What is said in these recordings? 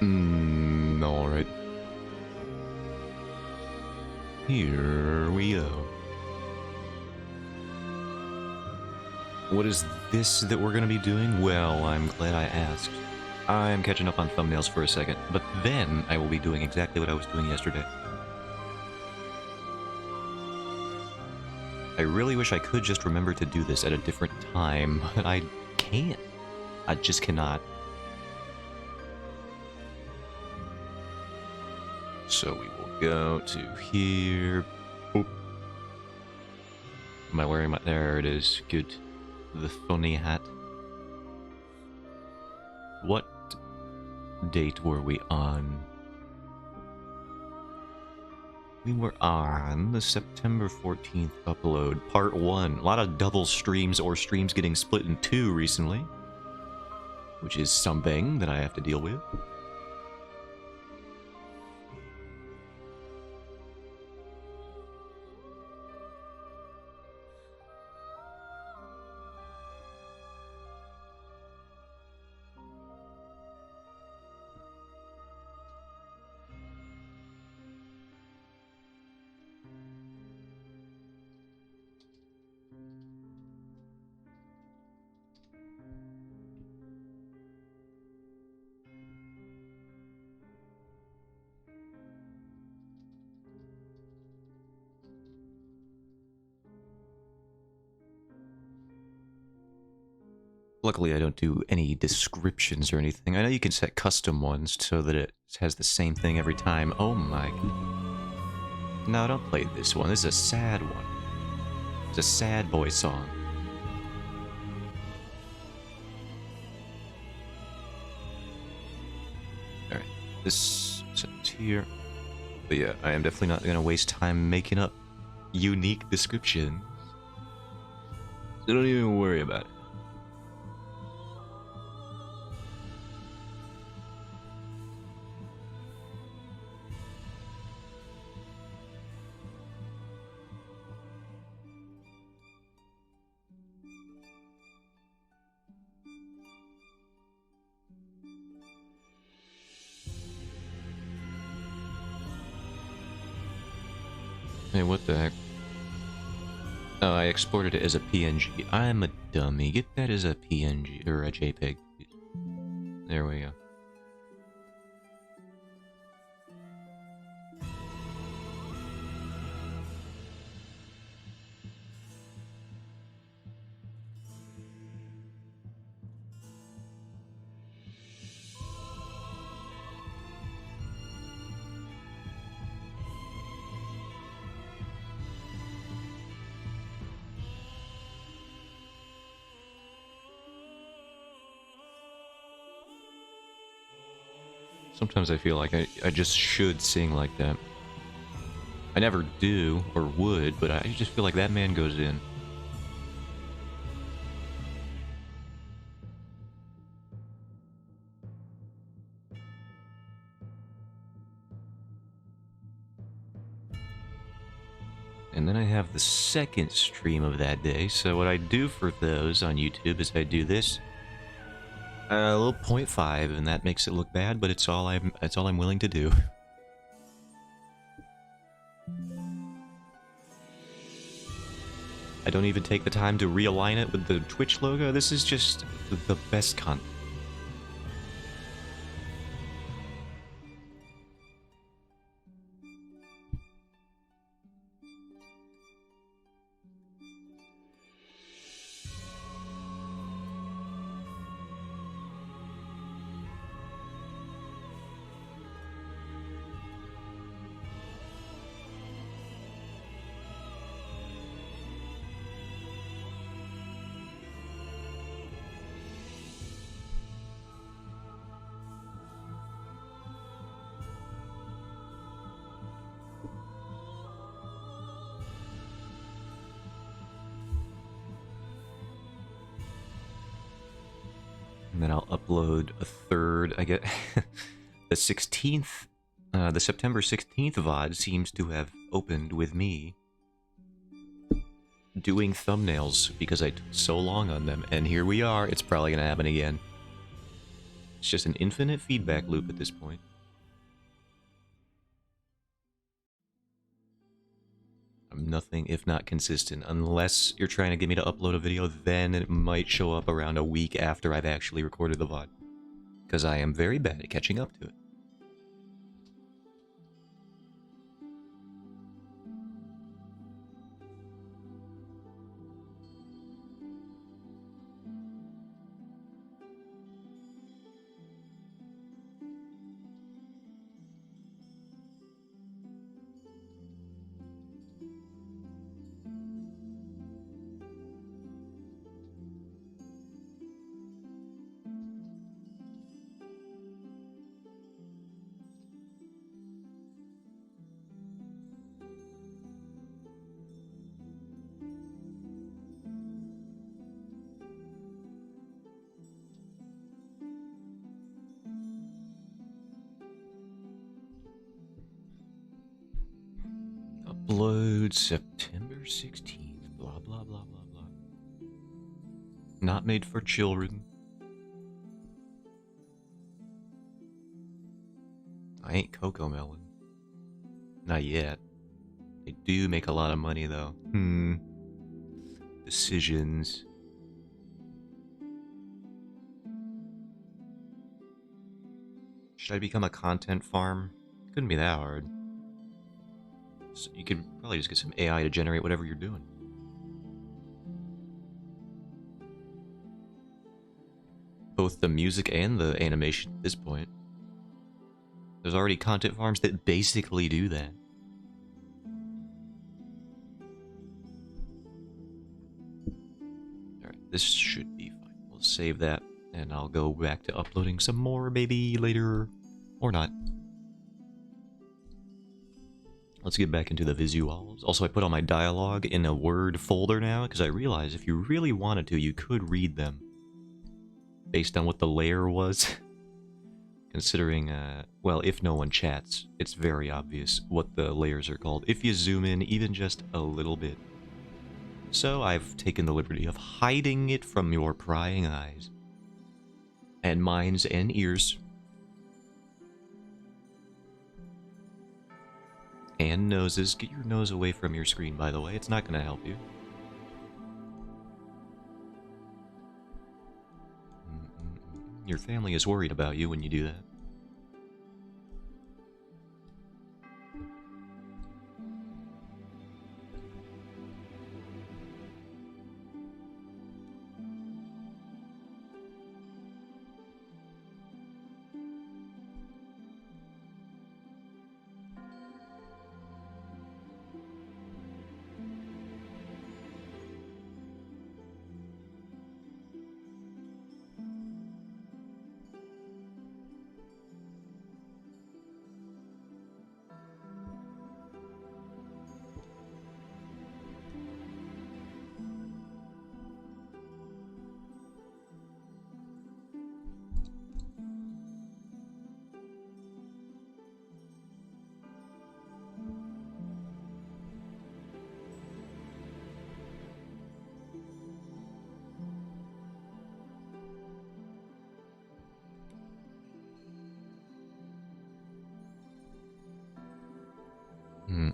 Alright. Here we go. What is this that we're going to be doing? Well, I'm glad I asked. I'm catching up on thumbnails for a second, but then I will be doing exactly what I was doing yesterday. I really wish I could just remember to do this at a different time, but I can't. I just cannot. So we will go to here. Boop. Am I wearing my... There it is. Good. The funny hat. What date were we on? We were on the September 14th upload, part 1. A lot of double streams or streams getting split in 2 recently, which is something that I have to deal with. Luckily, I don't do any descriptions or anything. I know you can set custom ones so that it has the same thing every time. Oh my... No, don't play this one. This is a sad one. It's a sad boy song. Alright, this is here. But yeah, I am definitely not going to waste time making up unique descriptions. So don't even worry about it. Hey, what the heck? Oh, I exported it as a PNG. I'm a dummy. Get that as a PNG, or a JPEG. There we go. Sometimes I feel like I just should sing like that. I never do, or would, but I just feel like that man goes in. And then I have the second stream of that day, so what I do for those on YouTube is I do this. A little 0.5, and that makes it look bad, but it's all I'm willing to do. I don't even take the time to realign it with the Twitch logo. This is just the best content. And then I'll upload a third. I get the 16th, the September 16th VOD seems to have opened with me doing thumbnails because I took so long on them. And here we are. It's probably going to happen again. It's just an infinite feedback loop at this point. I'm nothing if not consistent. Unless you're trying to get me to upload a video, then it might show up around a week after I've actually recorded the VOD. Because I am very bad at catching up to it. Upload September 16th. Blah, blah, blah, blah, blah. Not made for children. I ain't Coco Melon. Not yet. They do make a lot of money, though. Decisions. Should I become a content farm? Couldn't be that hard. So you could probably just get some AI to generate whatever you're doing. Both the music and the animation at this point. There's already content farms that basically do that. Alright, this should be fine. We'll save that, and I'll go back to uploading some more maybe later, or not. Let's get back into the visuals. Also, I put all my dialogue in a Word folder now, because I realized if you really wanted to, you could read them. Based on what the layer was. Considering, well, if no one chats, it's very obvious what the layers are called, if you zoom in even just a little bit. So I've taken the liberty of hiding it from your prying eyes. And minds and ears. And noses. Get your nose away from your screen, by the way. It's not going to help you. Your family is worried about you when you do that.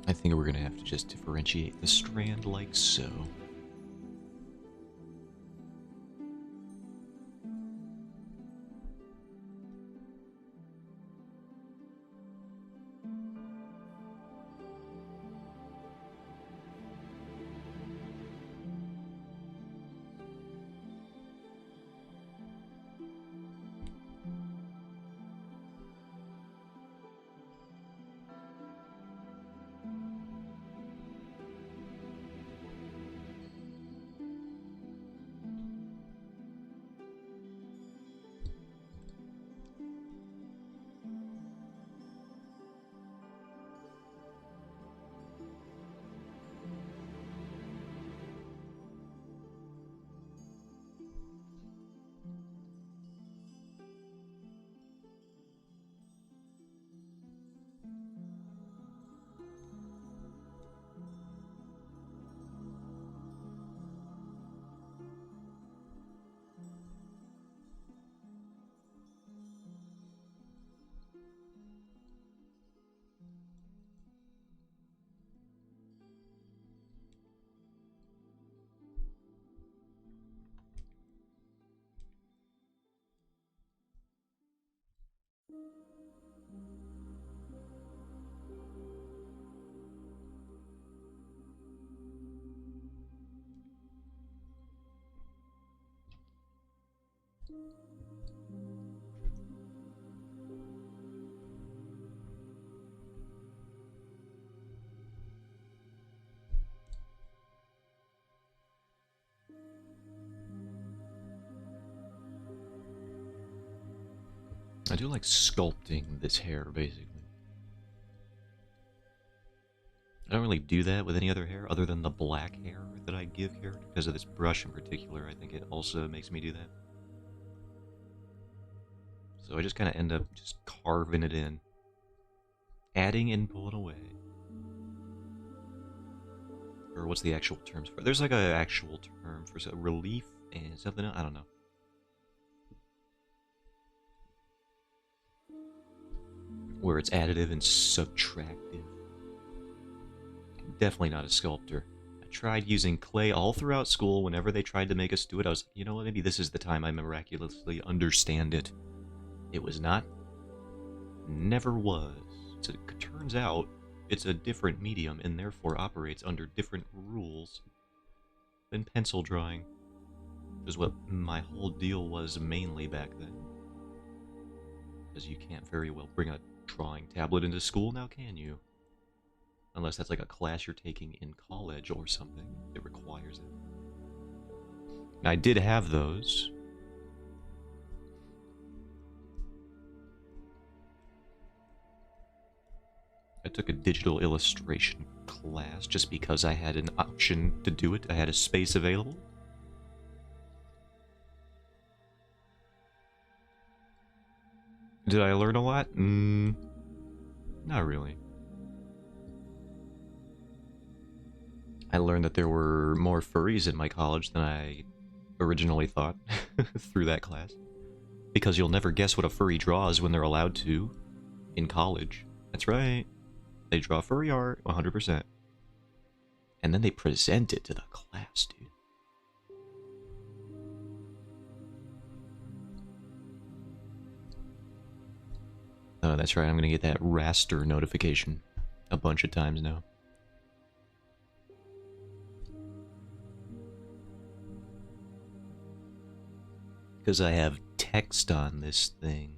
I think we're gonna have to just differentiate the strand like so. I do like sculpting this hair, basically. I don't really do that with any other hair other than the black hair that I give here. Because of this brush in particular, I think it also makes me do that. So I just kind of end up just carving it in. Adding and pulling away. Or what's the actual terms for it? There's like an actual term for relief and something else. I don't know. Where it's additive and subtractive. Definitely not a sculptor. I tried using clay all throughout school. Whenever they tried to make us do it, I was like, you know what, maybe this is the time I miraculously understand it. It was not. Never was. So it turns out it's a different medium and therefore operates under different rules than pencil drawing. Which is what my whole deal was mainly back then. Because you can't very well bring a drawing tablet into school now, can you? Unless that's like a class you're taking in college or something that requires it. And I did have those. I took a digital illustration class just because I had an option to do it. I had a space available. Did I learn a lot? Not really. I learned that there were more furries in my college than I originally thought through that class. Because you'll never guess what a furry draws when they're allowed to in college. That's right. They draw furry art 100%. And then they present it to the class, dude. Oh, that's right. I'm going to get that raster notification a bunch of times now. Because I have text on this thing.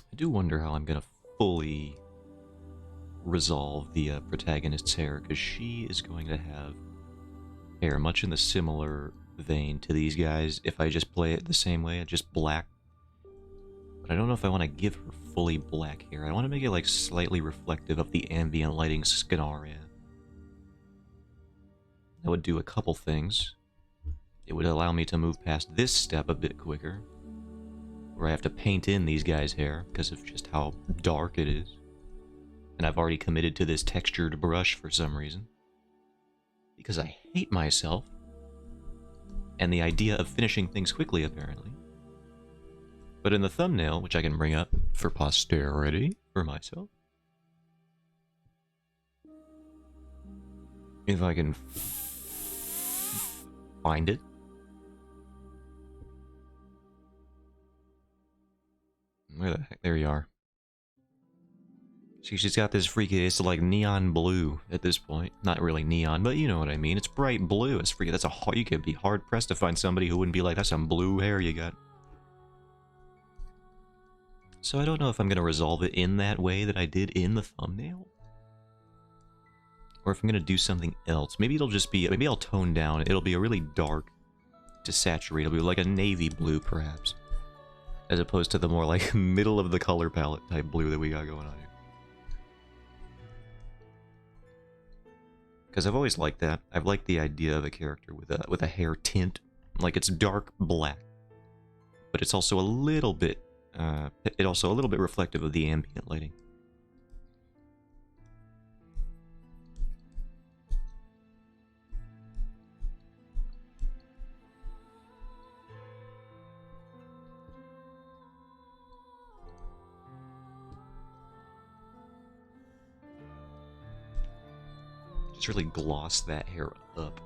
I do wonder how I'm going to fully resolve the protagonist's hair, because she is going to have hair much in the similar vein to these guys if I just play it the same way, just black. But I don't know if I want to give her fully black hair. I want to make it like slightly reflective of the ambient lighting Scenaria. That would do a couple things. It would allow me to move past this step a bit quicker, where I have to paint in these guys' hair because of just how dark it is. And I've already committed to this textured brush for some reason. Because I hate myself. And the idea of finishing things quickly, apparently. But in the thumbnail, which I can bring up for posterity for myself. If I can find it. Where the heck? There you are. See, she's got this freaky, it's like neon blue at this point. Not really neon, but you know what I mean. It's bright blue. It's freaky. That's you could be hard pressed to find somebody who wouldn't be like, that's some blue hair you got. So I don't know if I'm going to resolve it in that way that I did in the thumbnail. Or if I'm going to do something else. Maybe it'll just be, maybe I'll tone down. It'll be a really dark to saturate. It'll be like a navy blue, perhaps. As opposed to the more like middle of the color palette type blue that we got going on here. Because I've always liked that. I've liked the idea of a character with a hair tint. Like it's dark black. But it's also a little bit reflective of the ambient lighting. Let's really gloss that hair up.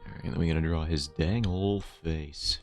Alright, then we gotta draw his dang old face.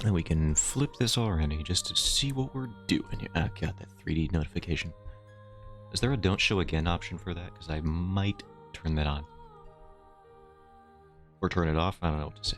And we can flip this already just to see what we're doing here. Ah, got that 3D notification. Is there a don't show again option for that? Because I might turn that on. Or turn it off? I don't know what to say.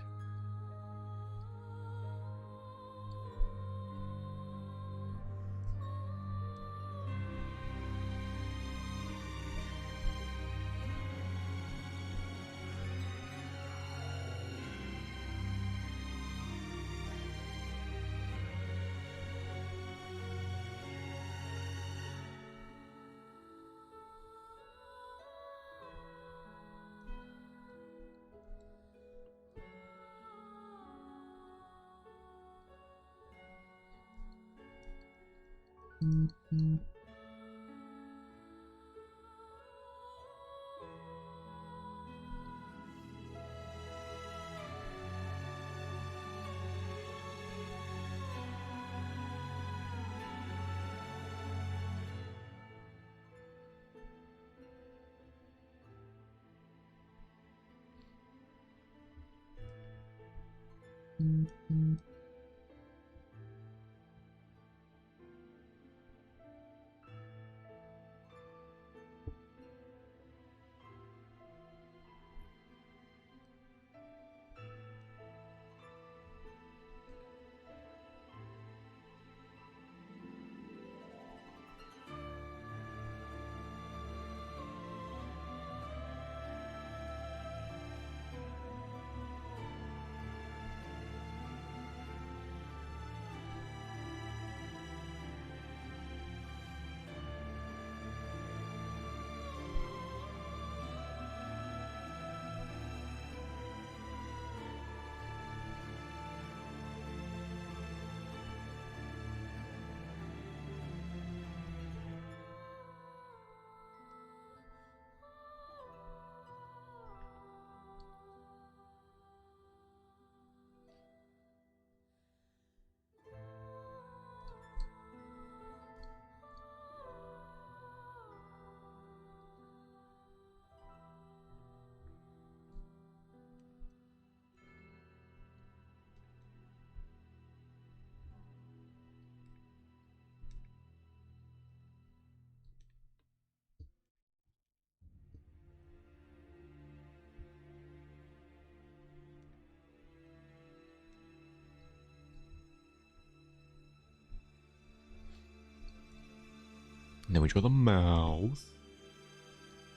And then we draw the mouth.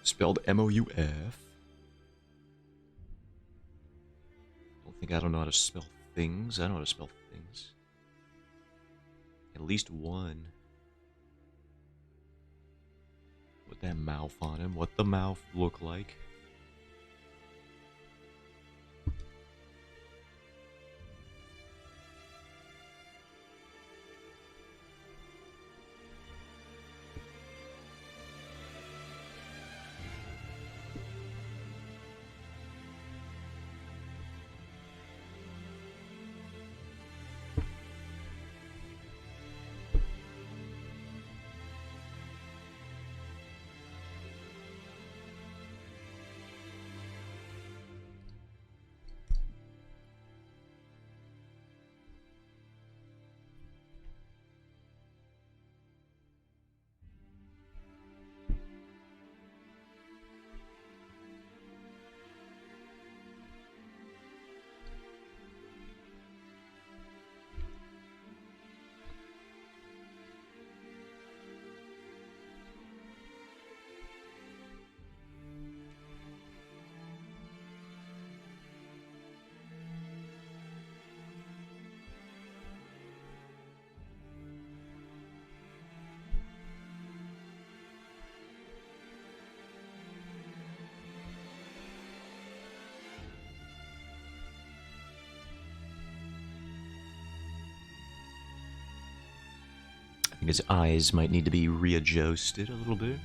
Spelled M-O-U-F. I don't know how to spell things. I know how to spell things. At least one. With that mouth on him. What the mouth look like? I think his eyes might need to be readjusted a little bit.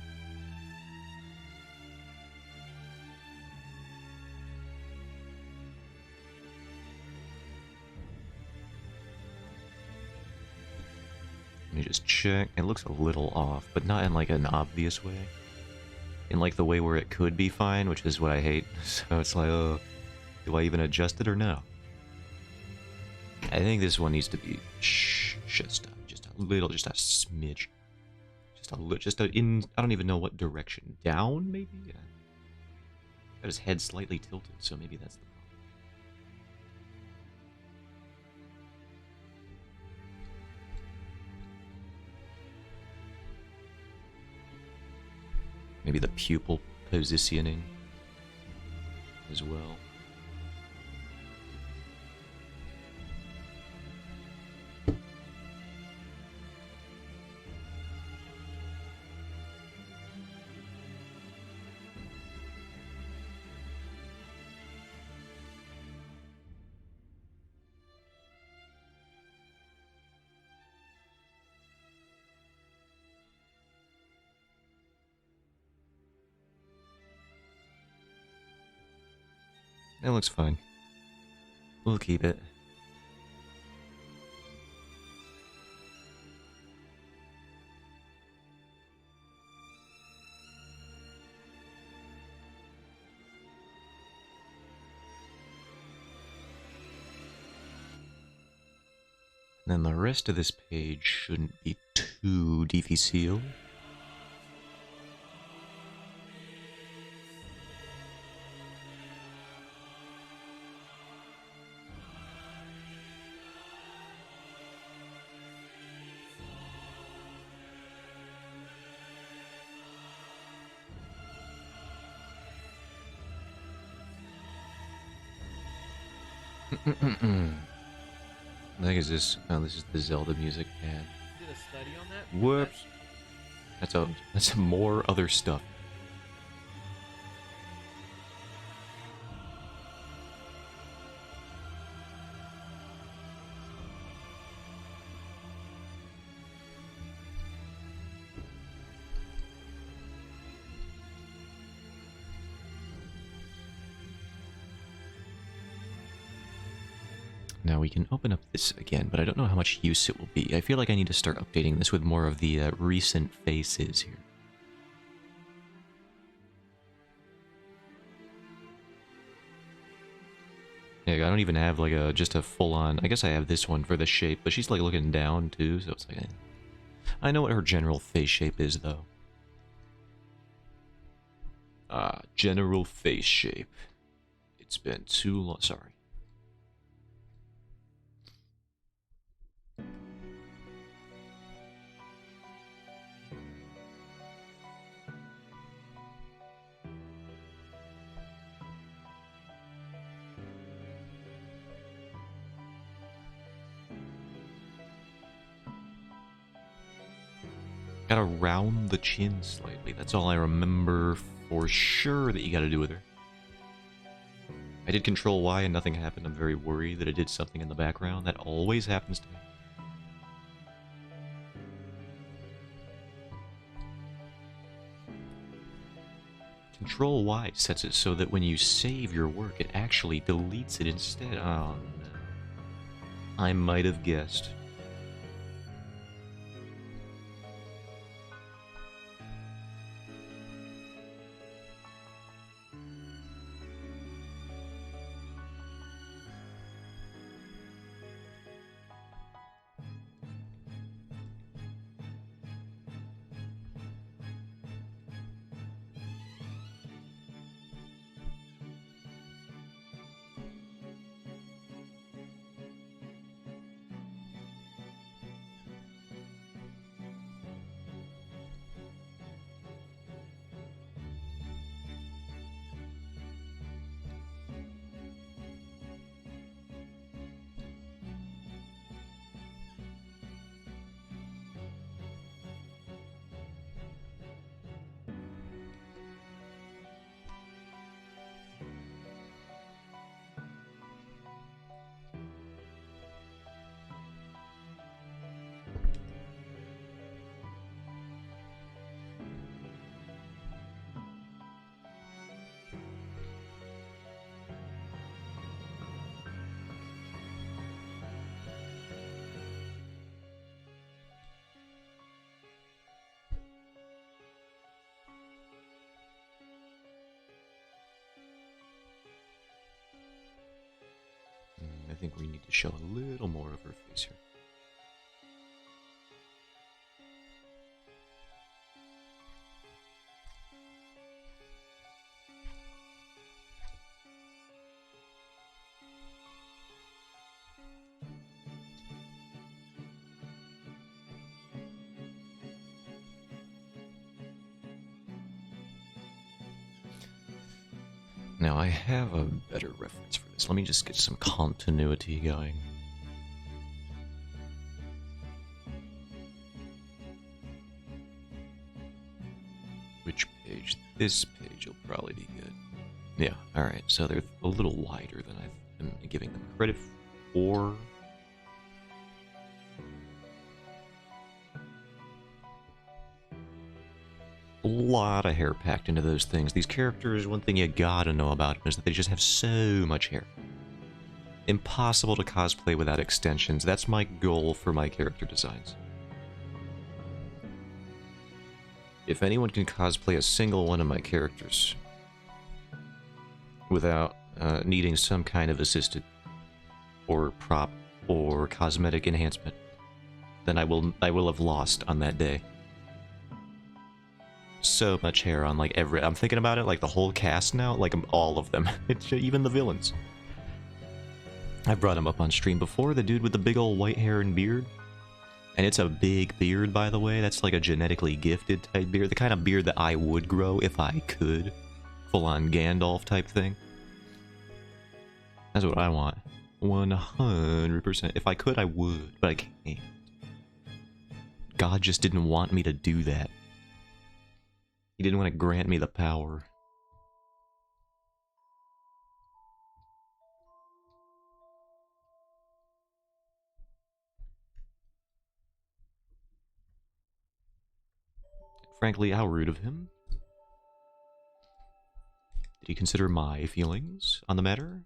Let me just check. It looks a little off, but not in like an obvious way. In like the way where it could be fine, which is what I hate. So it's like, oh, do I even adjust it or no? I think this one needs to be just a little, just a smidge, I don't even know what direction. Down, maybe? Yeah. Got his head slightly tilted, so maybe that's the problem. Maybe the pupil positioning as well. That looks fine. We'll keep it. And then the rest of this page shouldn't be too difficile. I think it's this. Oh, this is the Zelda music pad. Did a study on that? Whoops. That's more other stuff. Now we can open up this again, but I don't know how much use it will be. I feel like I need to start updating this with more of the recent faces here. Yeah, I don't even have like just a full-on. I guess I have this one for the shape, but she's like looking down too, so it's like I know what her general face shape is though. General face shape. It's been too long. Sorry. Gotta round the chin slightly. That's all I remember for sure that you gotta do with her. I did Control Y and nothing happened. I'm very worried that it did something in the background. That always happens to me. Control Y sets it so that when you save your work, it actually deletes it instead. Oh no. I might have guessed. I think we need to show a little more of her face here. Now, I have a better reference for this. Let me just get some continuity going. Which page? This page will probably be good. Yeah, alright, so they're a little wider than I'm giving them credit for. A lot of hair packed into those things. These characters, one thing you gotta know about them is that they just have so much hair. Impossible to cosplay without extensions. That's my goal for my character designs. If anyone can cosplay a single one of my characters without needing some kind of assisted or prop or cosmetic enhancement, then I will have lost on that day. So much hair on like every... I'm thinking about it, like the whole cast now, like all of them. Even the villains. I brought him up on stream before, the dude with the big old white hair and beard. And it's a big beard, by the way. That's like a genetically gifted type beard. The kind of beard that I would grow if I could. Full-on Gandalf type thing. That's what I want. 100%. If I could, I would, but I can't. God just didn't want me to do that. He didn't want to grant me the power. Frankly, how rude of him. Did he consider my feelings on the matter?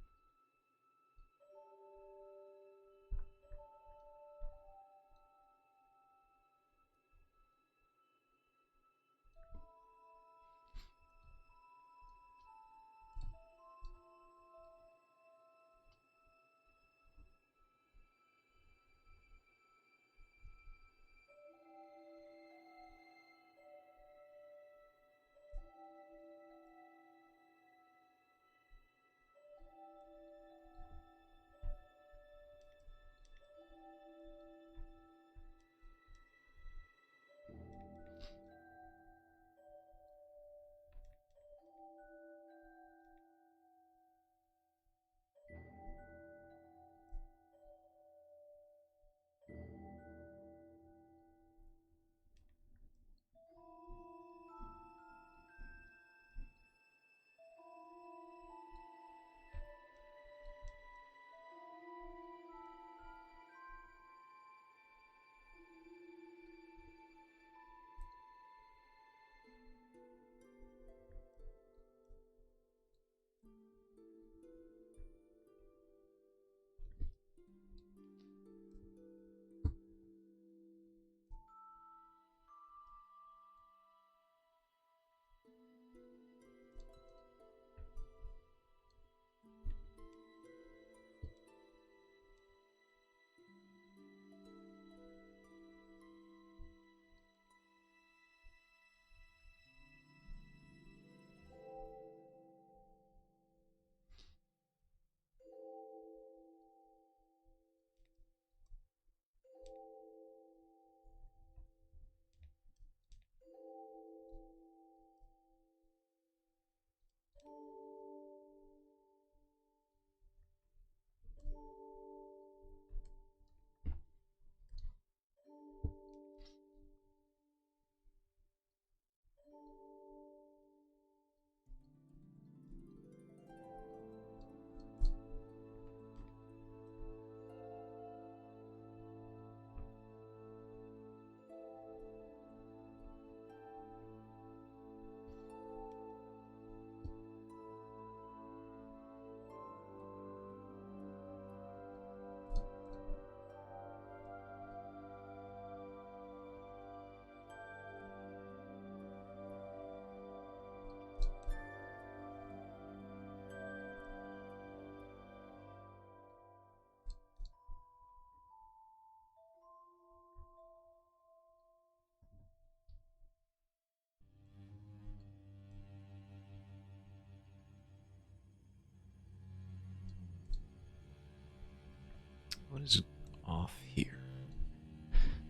What is off here?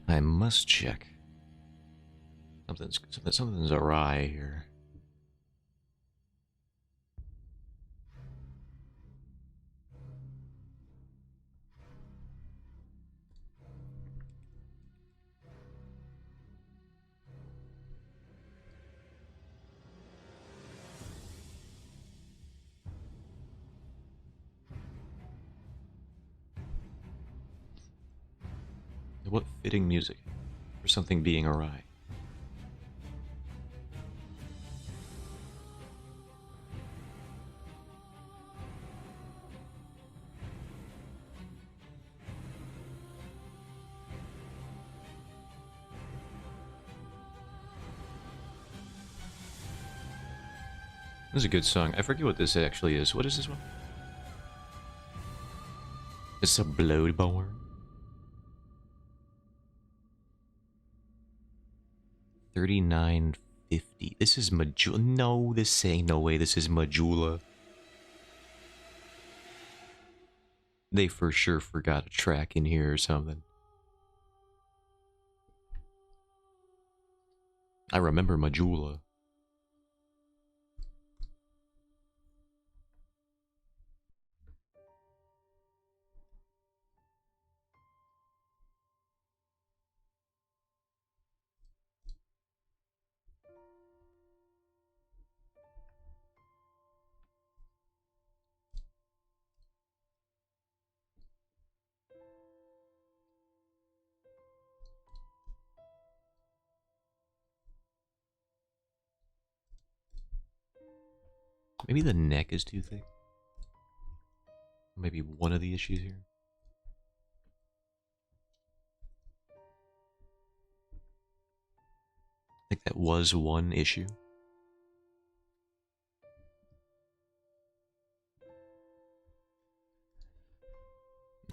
I must check. Something's awry here. What fitting music for something being awry? This is a good song. I forget what this actually is. What is this one? It's a Bloodborne. 3950. This is Majula. No, this ain't no way. This is Majula. They for sure forgot a track in here or something. I remember Majula. Maybe the neck is too thick. Maybe one of the issues here. I think that was one issue.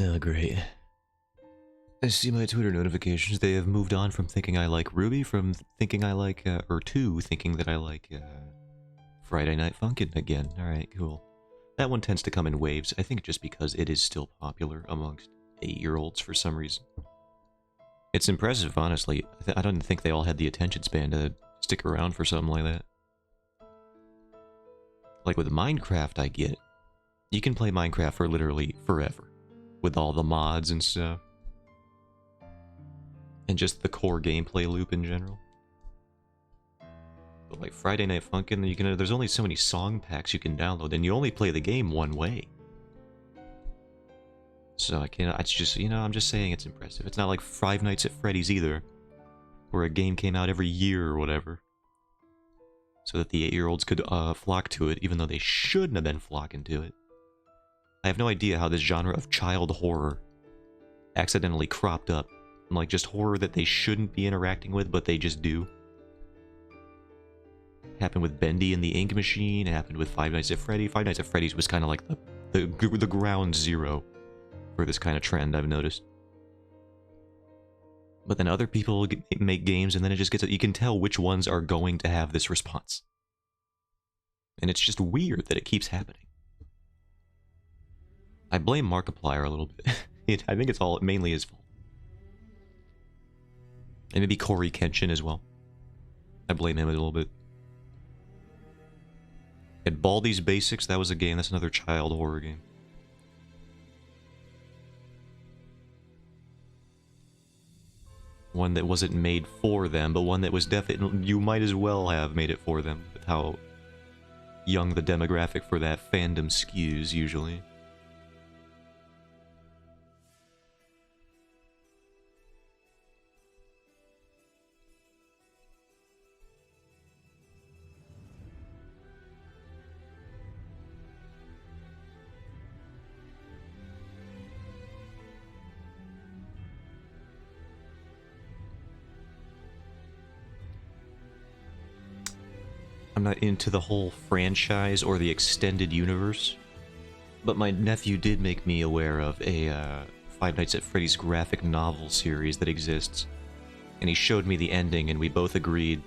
Oh, great. I see my Twitter notifications. They have moved on from thinking I like Ruby, from thinking I like, or to thinking that I like, Friday Night Funkin' again. Alright, cool. That one tends to come in waves, I think just because it is still popular amongst 8-year-olds for some reason. It's impressive, honestly. I don't think they all had the attention span to stick around for something like that. Like with Minecraft, I get it. You can play Minecraft for literally forever, with all the mods and stuff. And just the core gameplay loop in general. But like Friday Night Funkin', there's only so many song packs you can download, and you only play the game one way. So it's just, I'm just saying it's impressive. It's not like Five Nights at Freddy's either, where a game came out every year or whatever. So that the 8-year-olds could flock to it, even though they shouldn't have been flocking to it. I have no idea how this genre of child horror accidentally cropped up. Like just horror that they shouldn't be interacting with, but they just do. Happened with Bendy and the Ink Machine, happened with Five Nights at Freddy. Five Nights at Freddy's was kind of like the ground zero for this kind of trend, I've noticed. But then other people make games, and then it just gets... You can tell which ones are going to have this response. And it's just weird that it keeps happening. I blame Markiplier a little bit. I think it's all mainly his fault. And maybe Corey Kenshin as well. I blame him a little bit. And Baldi's Basics, that was a game. That's another child horror game. One that wasn't made for them, but one that was definitely... You might as well have made it for them, with how young the demographic for that fandom skews, usually. I'm not into the whole franchise or the extended universe, but my nephew did make me aware of a Five Nights at Freddy's graphic novel series that exists, and he showed me the ending, and we both agreed.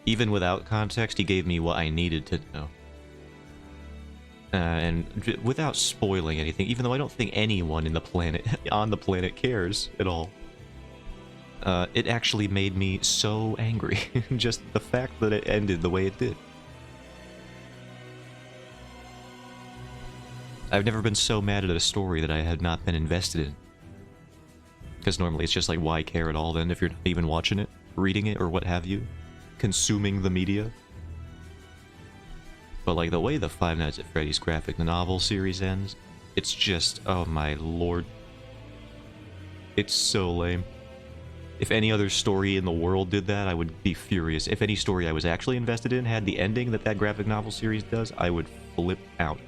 Even without context, he gave me what I needed to know. and without spoiling anything, even though I don't think anyone in the planet on the planet cares at all, it actually made me so angry. Just the fact that it ended the way it did. I've never been so mad at a story that I had not been invested in. Because normally it's just like, why care at all then if you're not even watching it, reading it, or what have you? Consuming the media? But like the way the Five Nights at Freddy's graphic novel series ends, it's just, oh my lord. It's so lame. If any other story in the world did that, I would be furious. If any story I was actually invested in had the ending that that graphic novel series does, I would flip out.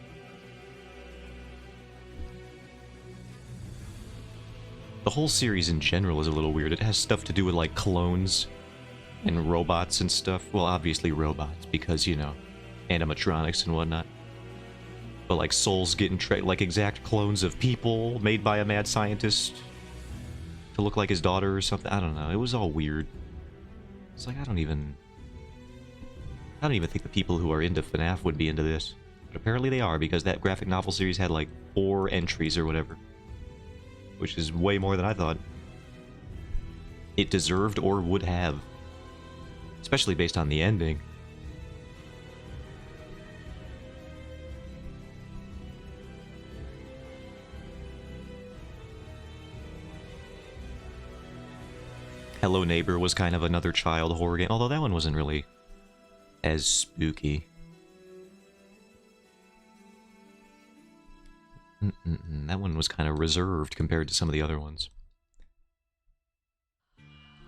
The whole series in general is a little weird. It has stuff to do with, like, clones and robots and stuff. Well, obviously robots, because, you know, animatronics and whatnot. But, like, souls getting like, exact clones of people made by a mad scientist to look like his daughter or something. I don't know. It was all weird. It's like, I don't even think the people who are into FNAF would be into this. But apparently they are, because that graphic novel series had, like, 4 entries or whatever. Which is way more than I thought it deserved or would have. Especially based on the ending. Hello Neighbor was kind of another child horror game, although that one wasn't really as spooky. That one was kind of reserved compared to some of the other ones.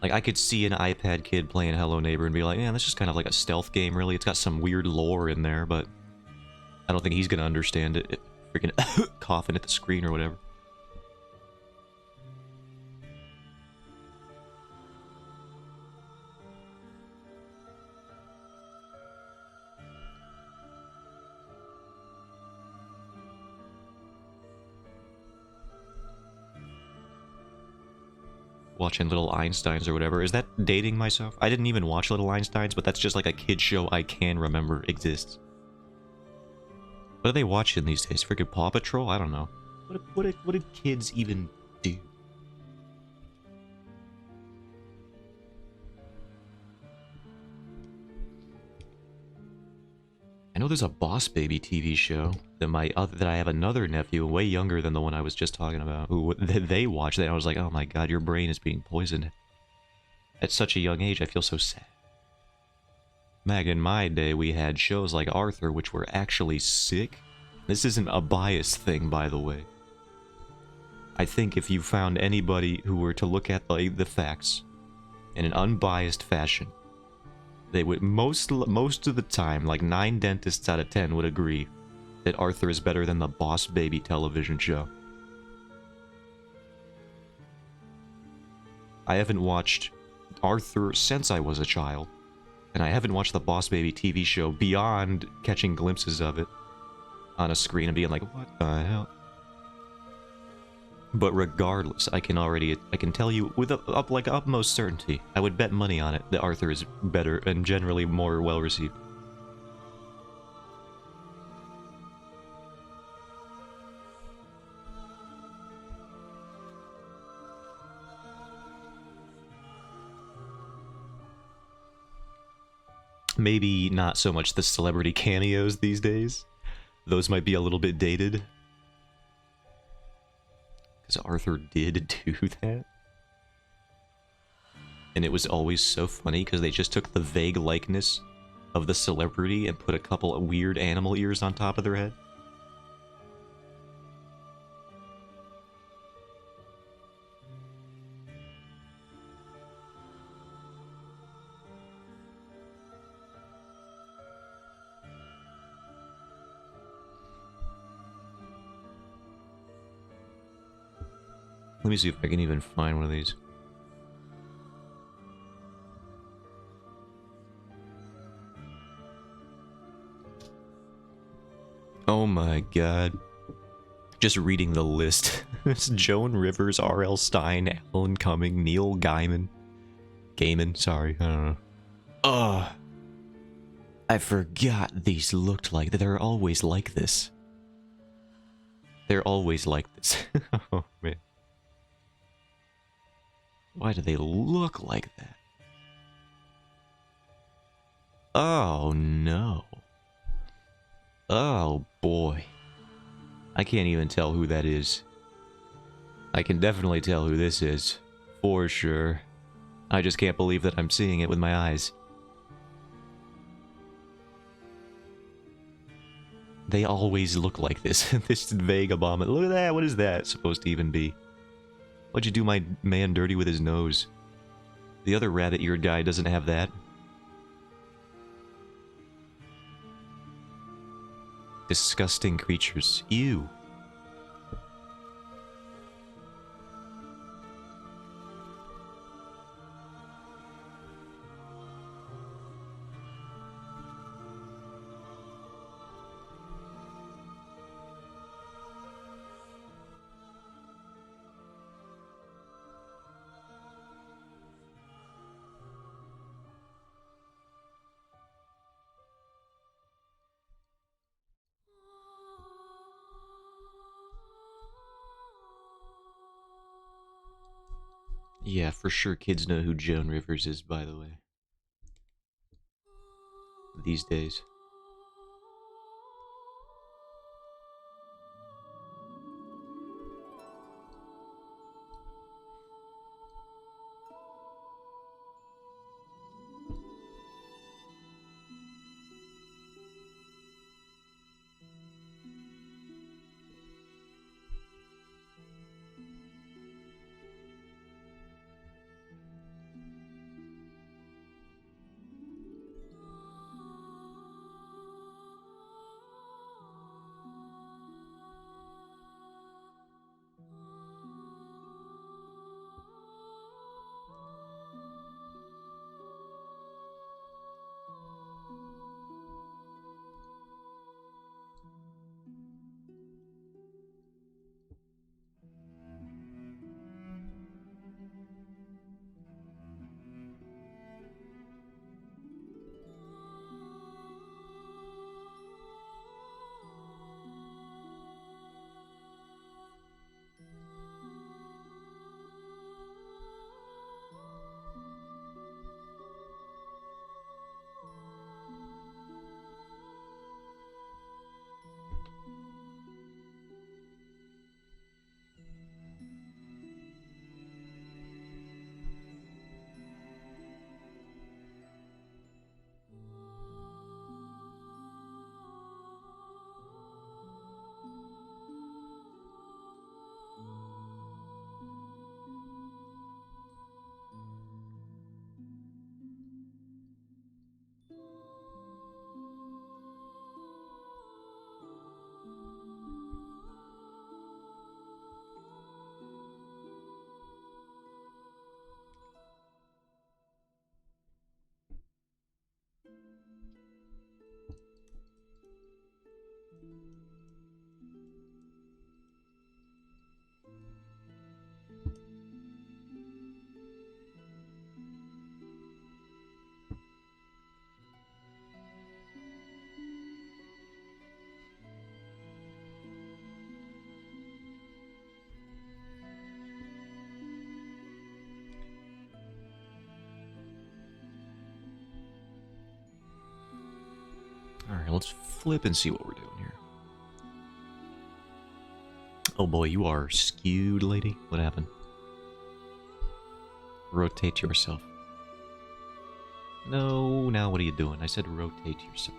Like, I could see an iPad kid playing Hello Neighbor and be like, yeah, that's just kind of like a stealth game, really. It's got some weird lore in there, but I don't think he's gonna understand it. Freaking coughing at the screen or whatever. Watching Little Einsteins or whatever. Is that dating myself? I didn't even watch Little Einsteins, but that's just like a kid show I can remember exists. What are they watching these days? Freaking Paw Patrol? I don't know. What did kids even do? I know there's a Boss Baby TV show that I have another nephew, way younger than the one I was just talking about, who they watch that. I was like, oh my god, your brain is being poisoned. At such a young age, I feel so sad. Back in my day, we had shows like Arthur, which were actually sick. This isn't a biased thing, by the way. I think if you found anybody who were to look at the facts in an unbiased fashion, they would most of the time, like 9 dentists out of 10 would agree that Arthur is better than the Boss Baby television show. I haven't watched Arthur since I was a child, and I haven't watched the Boss Baby TV show beyond catching glimpses of it on a screen and being like, what the hell? But regardless, I can tell you with utmost certainty, I would bet money on it that Arthur is better and generally more well received. Maybe not so much the celebrity cameos these days. Those might be a little bit dated. Because Arthur did do that. And it was always so funny because they just took the vague likeness of the celebrity and put a couple of weird animal ears on top of their head. Let me see if I can even find one of these. Oh my god. Just reading the list. It's Joan Rivers, R.L. Stine, Alan Cumming, Neil Gaiman. Gaiman, sorry, I don't know. Ugh. I forgot these looked like that. They're always like this. They're always like this. Oh, man. Why do they look like that? Oh, no. Oh, boy. I can't even tell who that is. I can definitely tell who this is. For sure. I just can't believe that I'm seeing it with my eyes. They always look like this. This vague abomination. Look at that. What is that supposed to even be? What'd you do my man dirty with his nose? The other rabbit-eared guy doesn't have that. Disgusting creatures. Ew. Yeah, for sure kids know who Joan Rivers is, by the way. These days. Alright, let's flip and see what we're doing here. Oh boy, you are skewed, lady. What happened? Rotate yourself. No, now what are you doing? I said rotate yourself.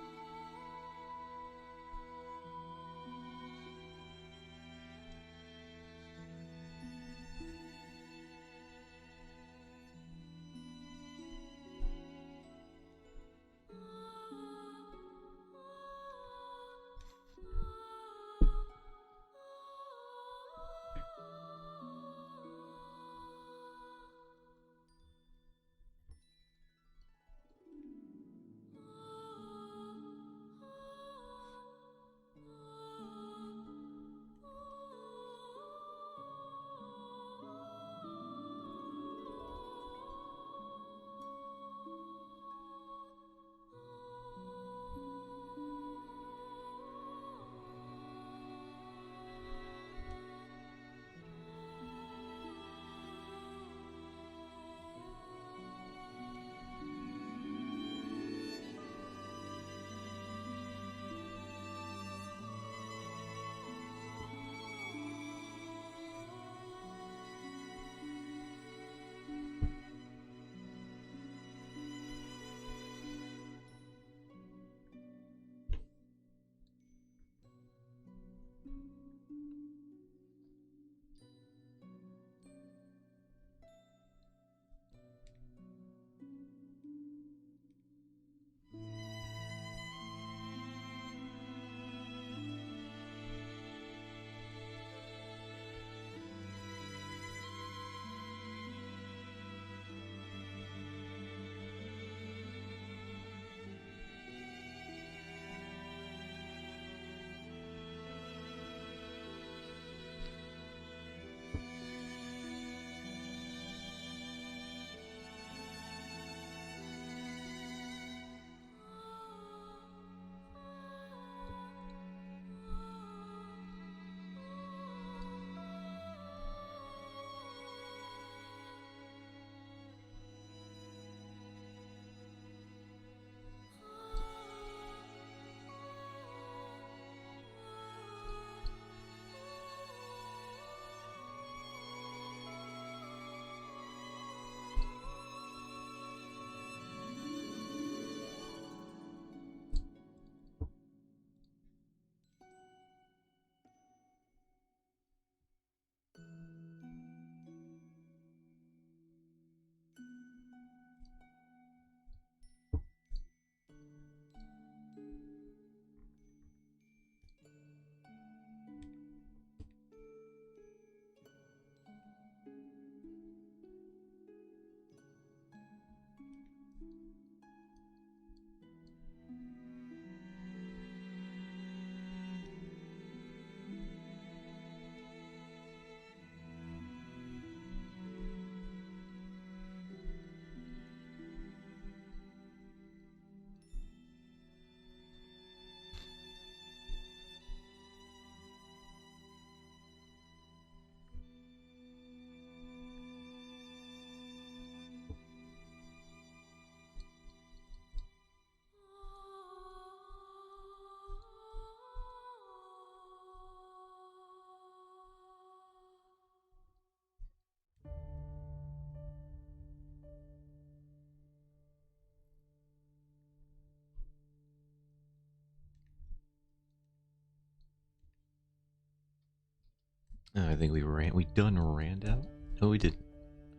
I think we done ran out? No, we didn't.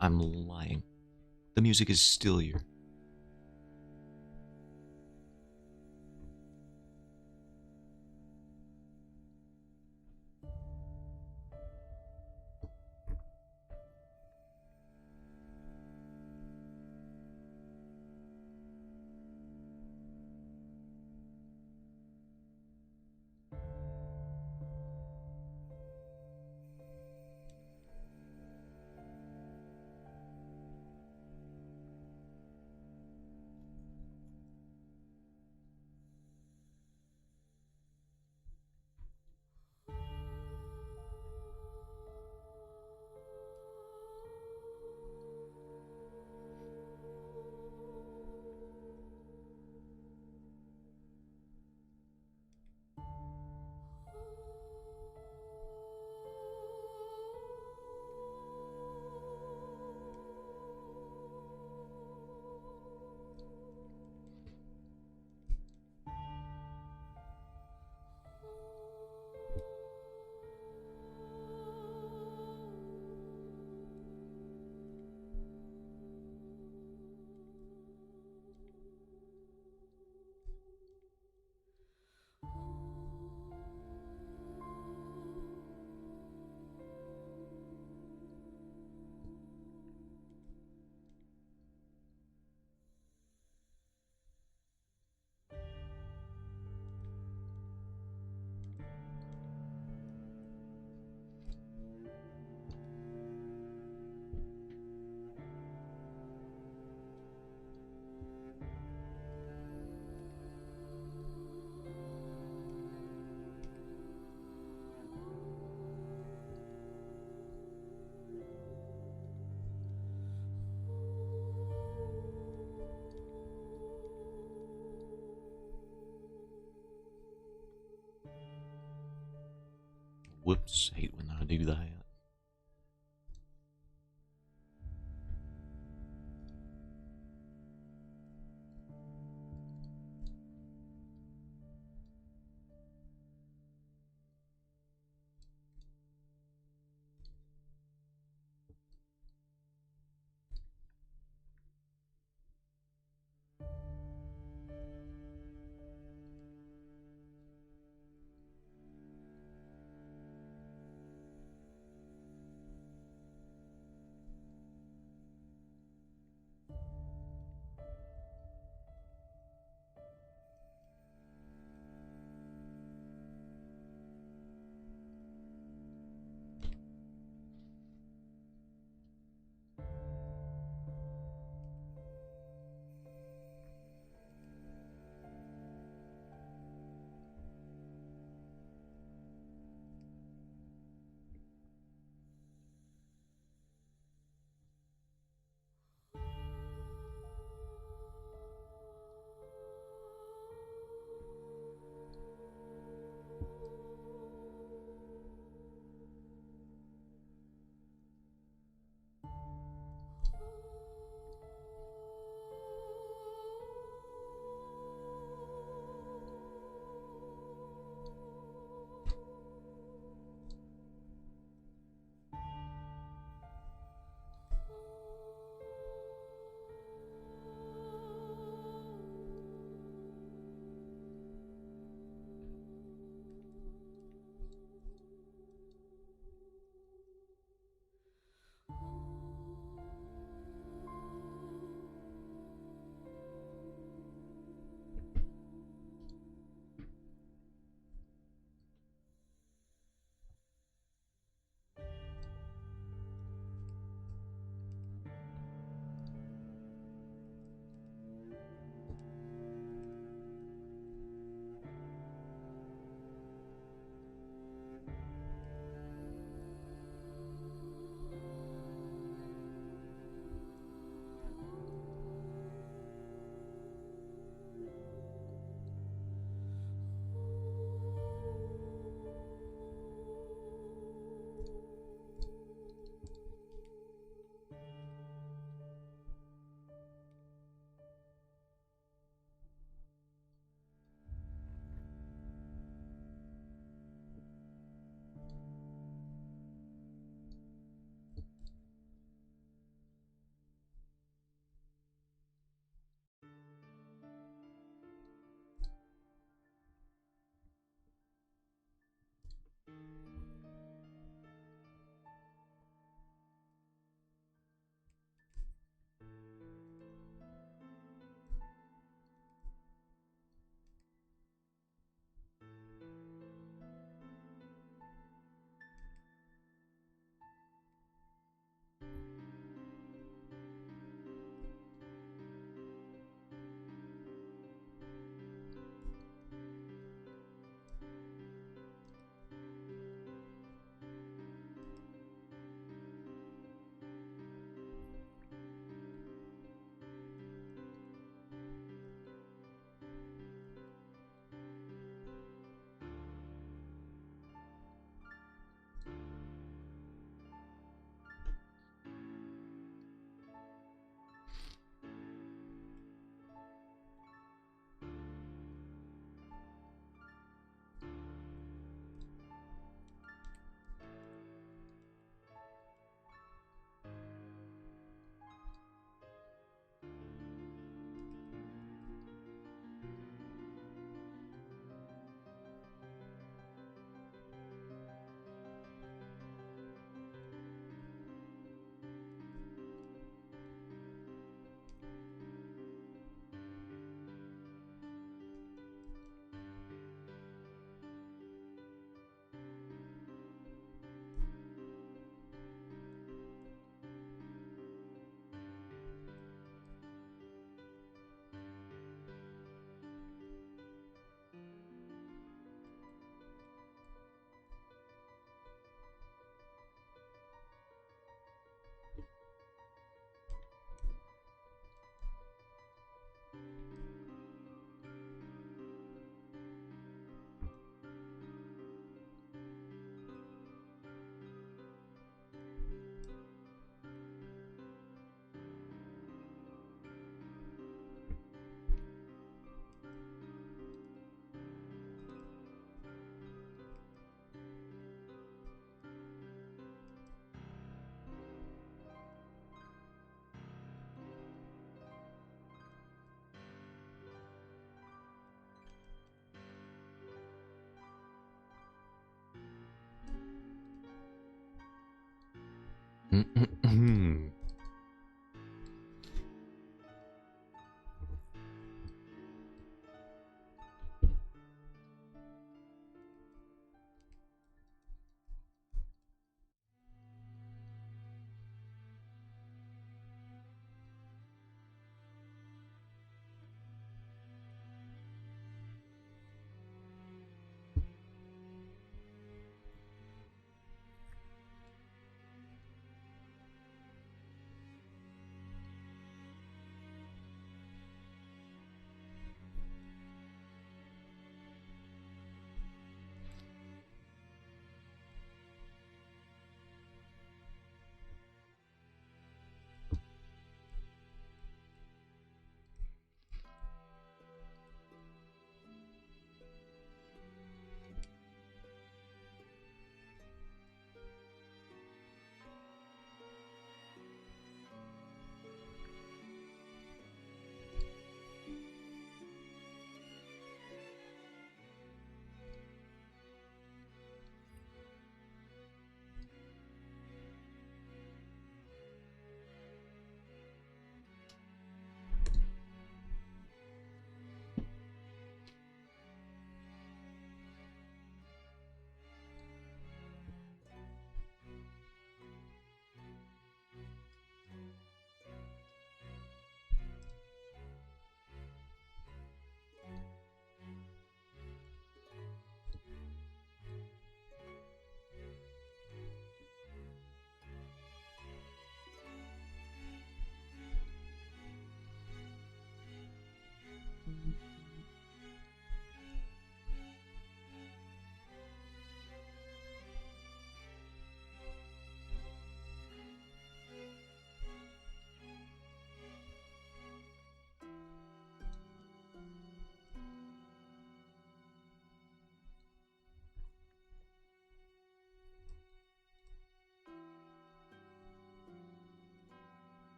I'm lying. The music is still here. Whoops, hate when I do that.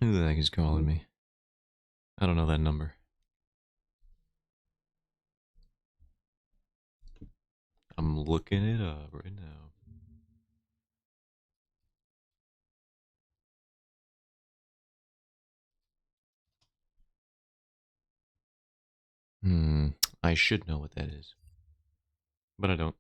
Who the heck is calling me? I don't know that number. I'm looking it up right now. I should know what that is. But I don't.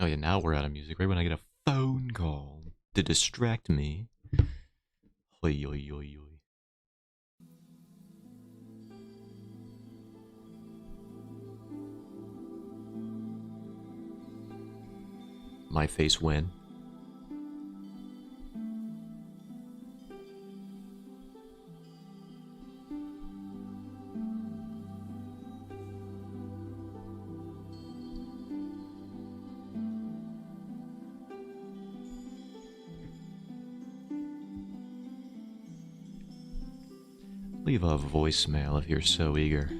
Oh yeah, now we're out of music. Right when I get a phone call to distract me. Oi, oi, oi, oi. My face when? Leave a voicemail if you're so eager.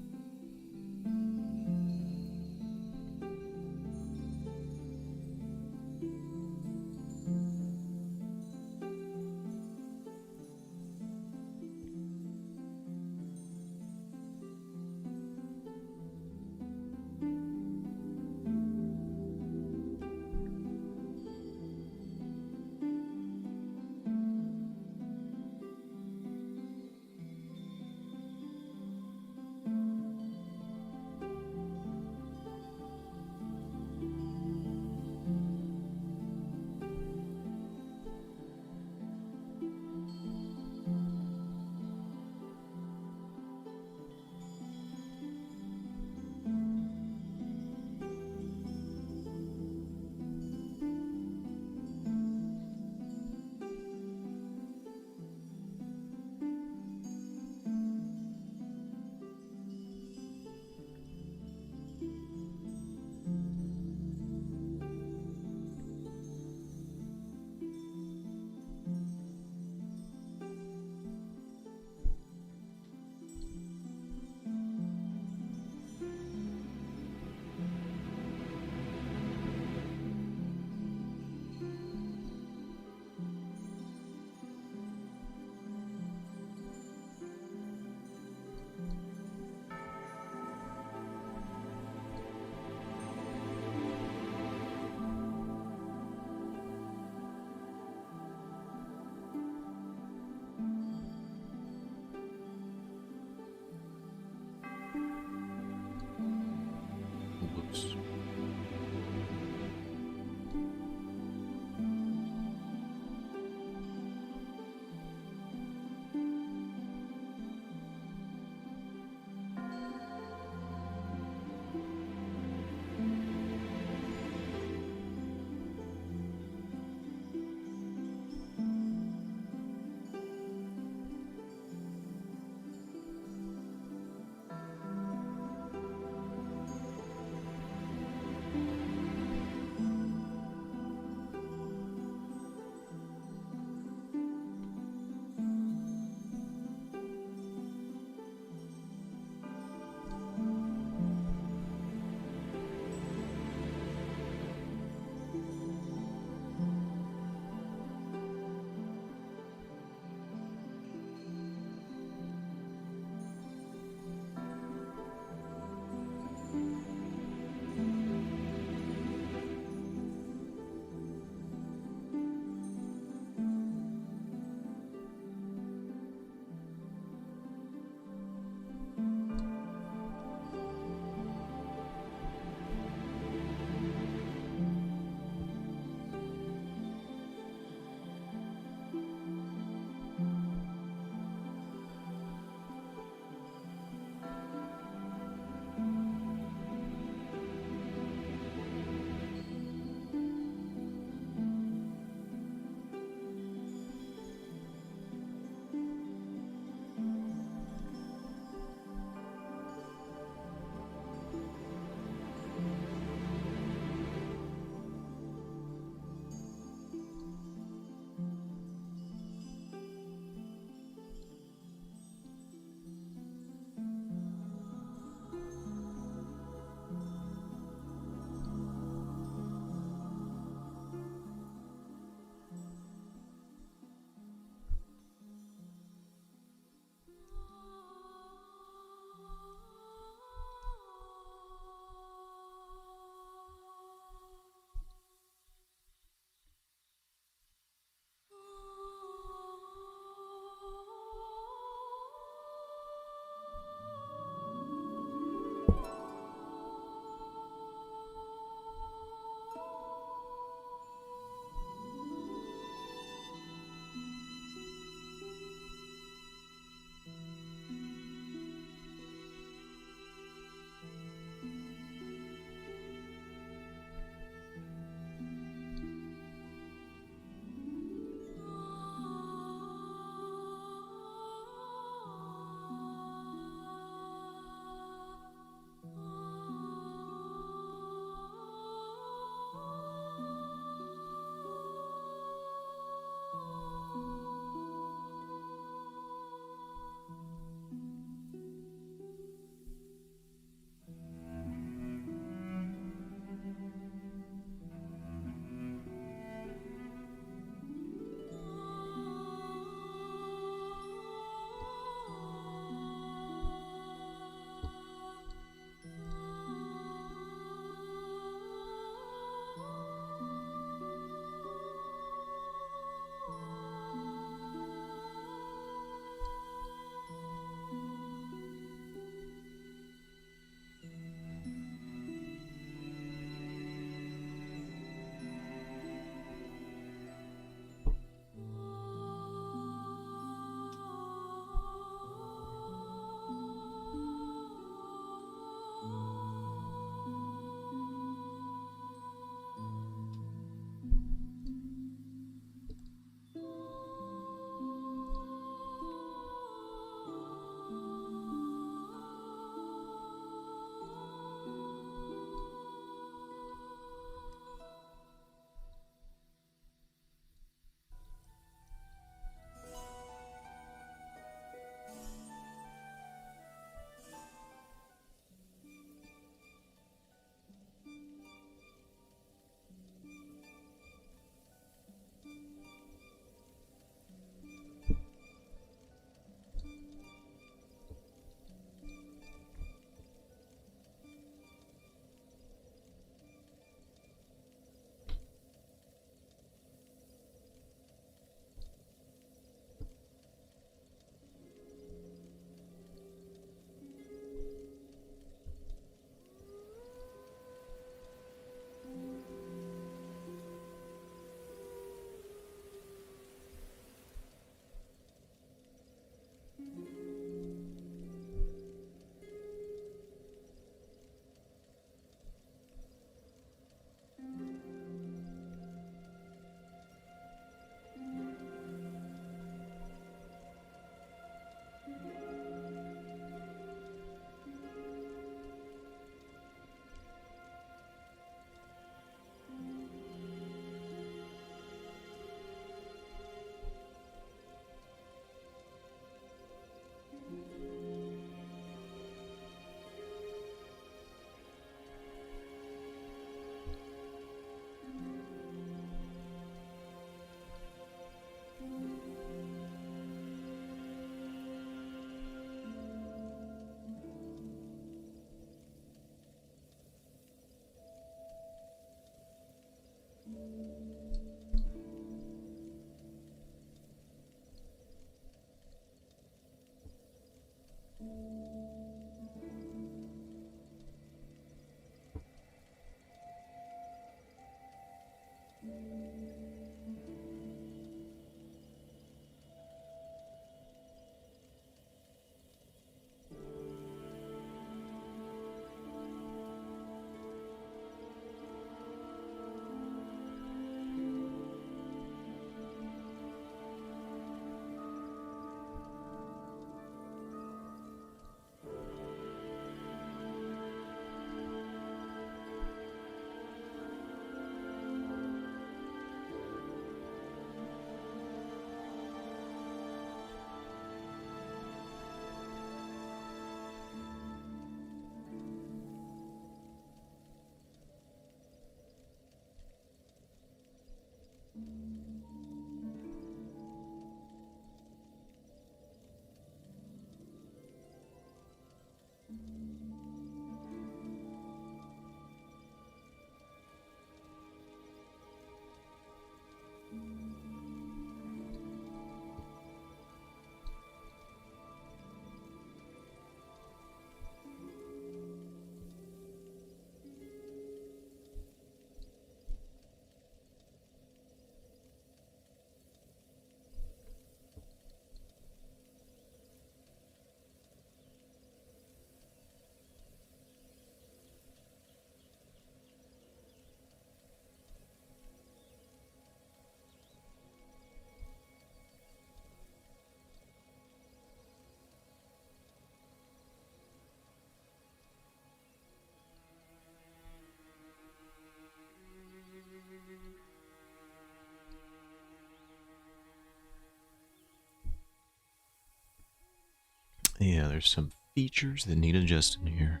Yeah, there's some features that need adjusting here.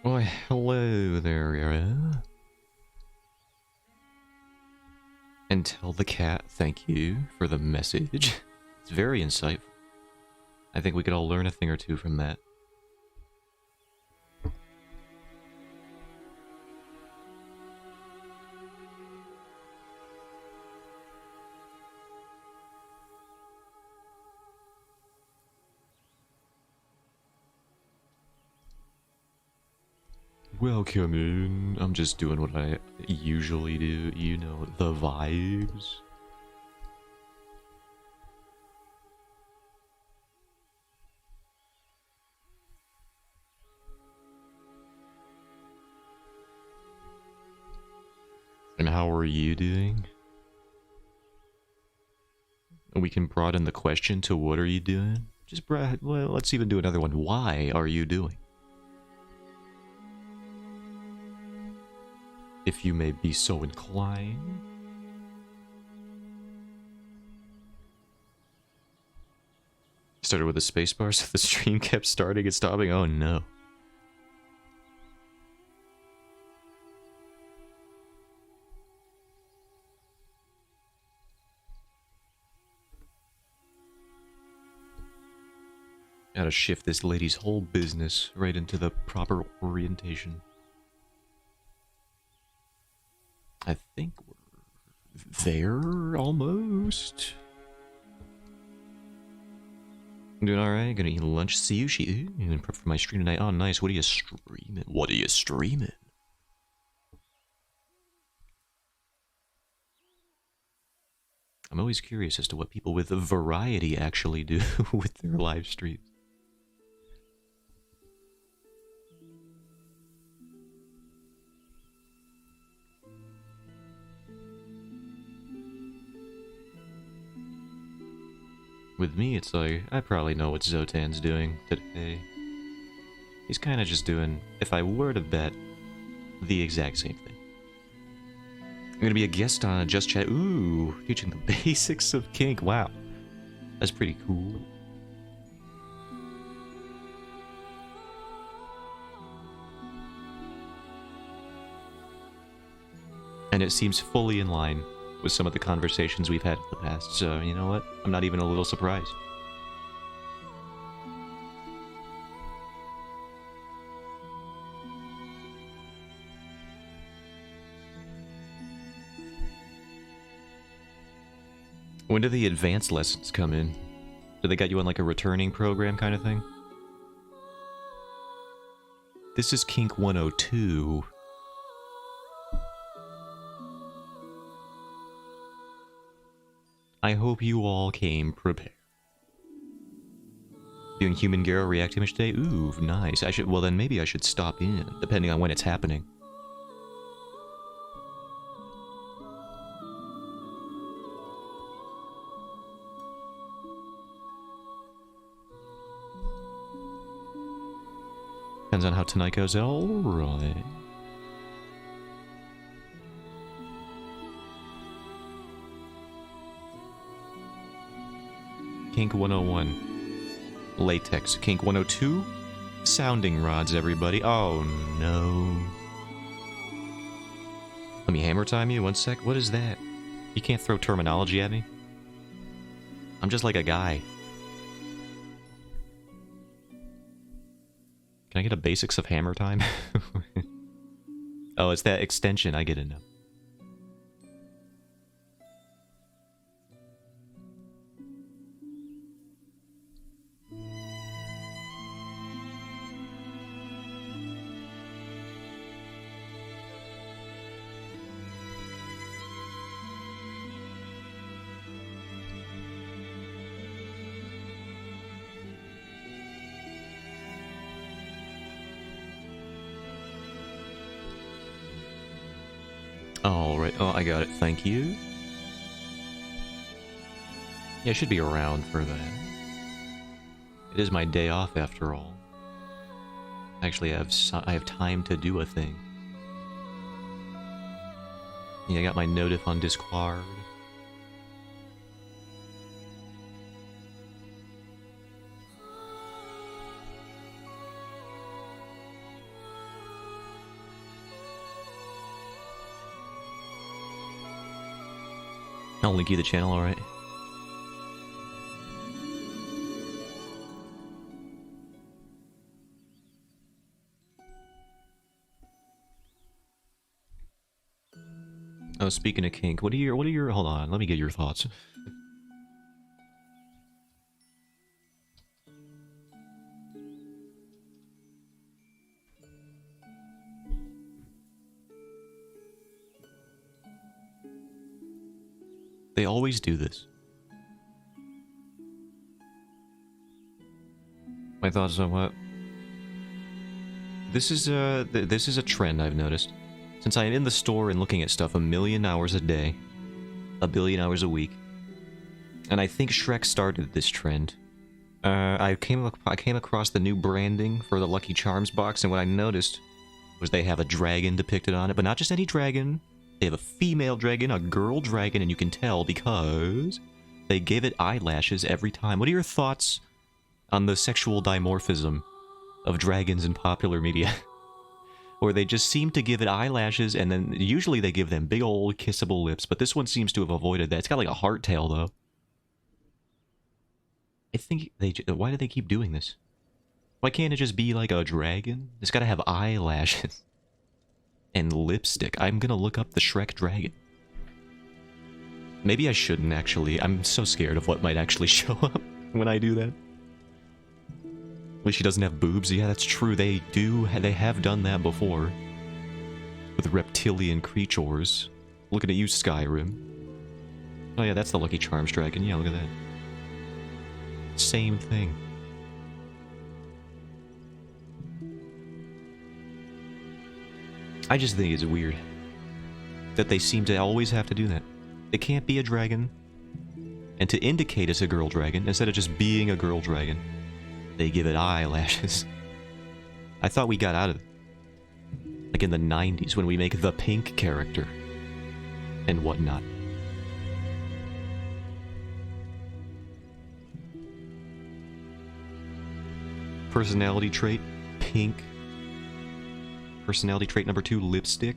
Why, hello there, Yara. And tell the cat thank you for the message. It's very insightful. I think we could all learn a thing or two from that. Welcome in. I'm just doing what I usually do, you know, the vibes. And how are you doing? We can broaden the question to what are you doing? Just well, let's even do another one. Why are you doing? If you may be so inclined. Started with a spacebar, so the stream kept starting and stopping. Oh no. Gotta shift this lady's whole business right into the proper orientation. I think we're there, almost. I'm doing alright, gonna eat lunch, sushi, and prep for my stream tonight. Oh, nice, what are you streaming? What are you streaming? I'm always curious as to what people with variety actually do with their live streams. With me, it's like, I probably know what Zotan's doing today. He's kind of just doing, if I were to bet, the exact same thing. I'm gonna be a guest on Just Chat. Ooh, teaching the basics of kink. Wow. That's pretty cool. And it seems fully in line with some of the conversations we've had in the past, so you know what? I'm not even a little surprised. When do the advanced lessons come in? Do they got you on like a returning program kind of thing? This is Kink 102. I hope you all came prepared. Doing Human Garo React Image today? Ooh, nice. I should, well then maybe I should stop in, depending on when it's happening. Depends on how tonight goes. Alright. Kink 101. Latex. Kink 102. Sounding rods, everybody. Oh no. Let me hammer time you, 1 sec. What is that? You can't throw terminology at me? I'm just like a guy. Can I get a basics of hammer time? Oh, it's that extension. I get it now. Alright, oh, I got it, thank you. Yeah, I should be around for that. It is my day off, after all. Actually, I have time to do a thing. Yeah, I got my notif on Discord. I'll link you the channel, alright? Oh, speaking of kink, what are your, hold on, let me get your thoughts. They always do this. My thoughts on what? This is a trend I've noticed. Since I am in the store and looking at stuff a million hours a day, a billion hours a week, and I think Shrek started this trend. I came across the new branding for the Lucky Charms box, and what I noticed was they have a dragon depicted on it, but not just any dragon. They have a female dragon, a girl dragon, and you can tell because they give it eyelashes every time. What are your thoughts on the sexual dimorphism of dragons in popular media? Or they just seem to give it eyelashes, and then usually they give them big old kissable lips, but this one seems to have avoided that. It's got like a heart tail, though. I think they... Why do they keep doing this? Why can't it just be like a dragon? It's gotta have eyelashes. And lipstick. I'm gonna look up the Shrek dragon. Maybe I shouldn't, actually. I'm so scared of what might actually show up when I do that. At least she doesn't have boobs. Yeah, that's true. They have done that before. With reptilian creatures. Looking at you, Skyrim. Oh yeah, that's the Lucky Charms dragon. Yeah, look at that. Same thing. I just think it's weird that they seem to always have to do that. It can't be a dragon, and to indicate it's a girl dragon, instead of just being a girl dragon, they give it eyelashes. I thought we got out of it. Like in the 90s when we make the pink character and whatnot. Personality trait, pink. Personality trait number 2, lipstick.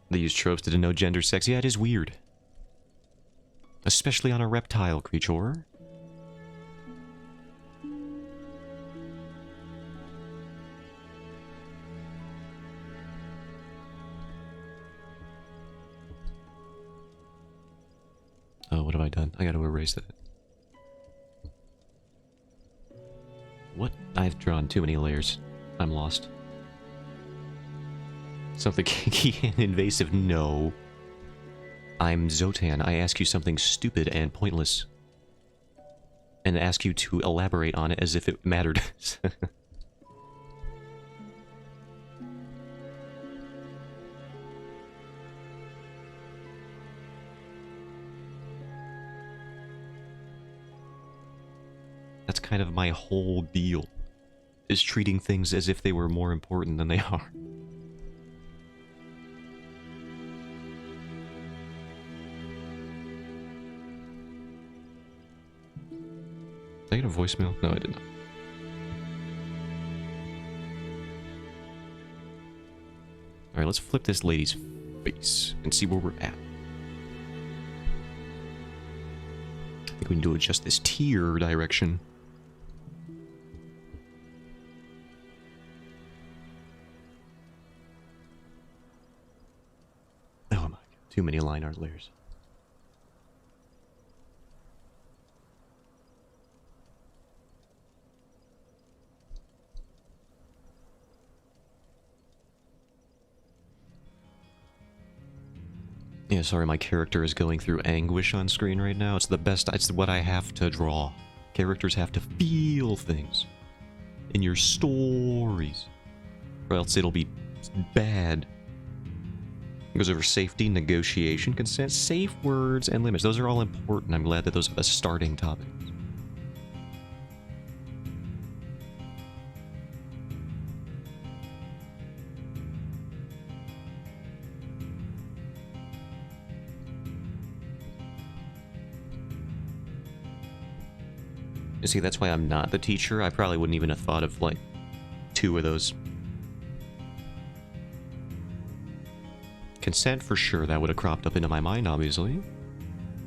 They use tropes to denote gender sex. Yeah, it is weird. Especially on a reptile creature. Oh, what have I done? I gotta erase that. What? I've drawn too many layers. I'm lost. Something kinky and invasive? No. I'm Zotan. I ask you something stupid and pointless. And ask you to elaborate on it as if it mattered. That's kind of my whole deal. Is treating things as if they were more important than they are. Did I get a voicemail? No, I did not. Alright, let's flip this lady's face and see where we're at. I think we can do it just this tier direction. Oh my god, too many line art layers. Yeah, sorry, my character is going through anguish on screen right now. It's the best, it's what I have to draw. Characters have to feel things in your stories, or else it'll be bad. It goes over safety, negotiation, consent, safe words, and limits. Those are all important. I'm glad that those are the starting topics. You see, that's why I'm not the teacher. I probably wouldn't even have thought of, like, 2 of those. Consent, for sure, that would have cropped up into my mind, obviously.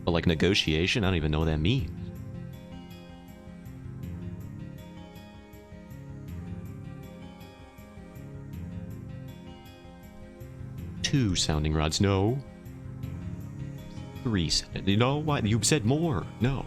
But, like, negotiation, I don't even know what that means. Two sounding rods, no. 3, you know what? You said more, no.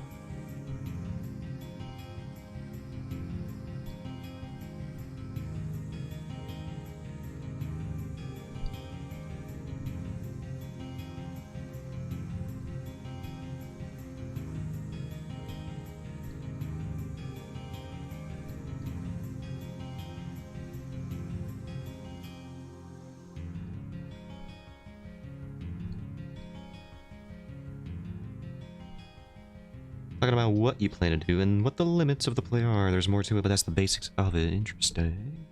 Talking about what you plan to do and what the limits of the play are. There's more to it, but that's the basics of it. Interesting.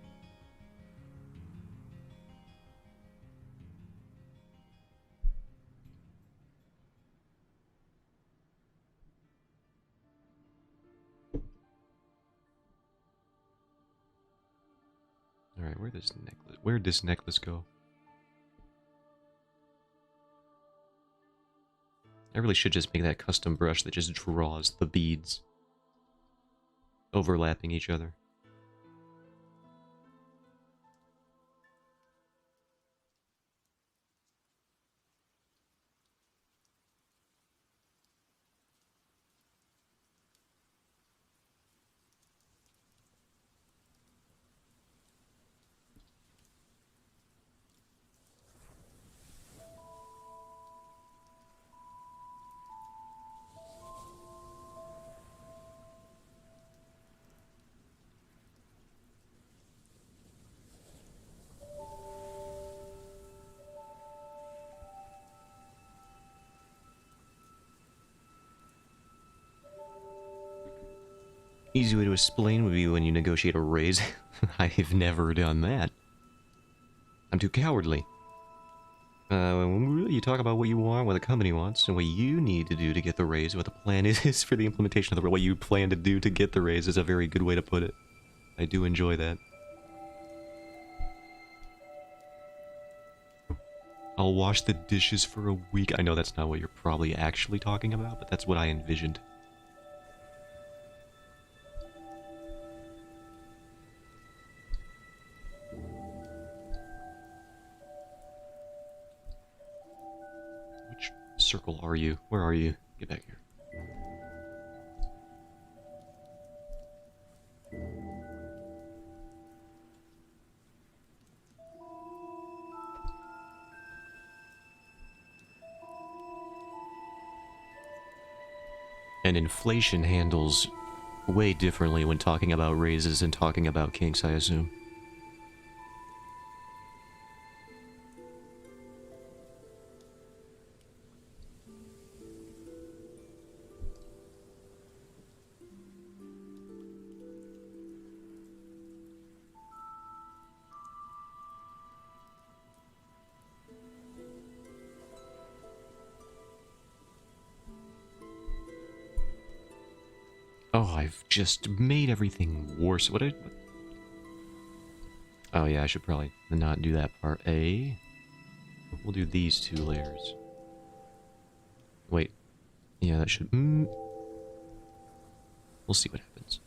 Alright, where'd this necklace go? I really should just make that custom brush that just draws the beads overlapping each other. Easy way to explain would be when you negotiate a raise. I've never done that. I'm too cowardly. You talk about what you want, what the company wants, and what you need to do to get the raise, what the plan is for the implementation of the what you plan to do to get the raise is a very good way to put it. I do enjoy that. I'll wash the dishes for a week. I know that's not what you're probably actually talking about, but that's what I envisioned. Which circle are you? Where are you? Get back here. And inflation handles way differently when talking about raises and talking about kinks, I assume. Oh, I've just made everything worse. What did... Oh yeah, I should probably not do that part. We'll do these 2 layers. Wait. Yeah, that should... We'll see what happens.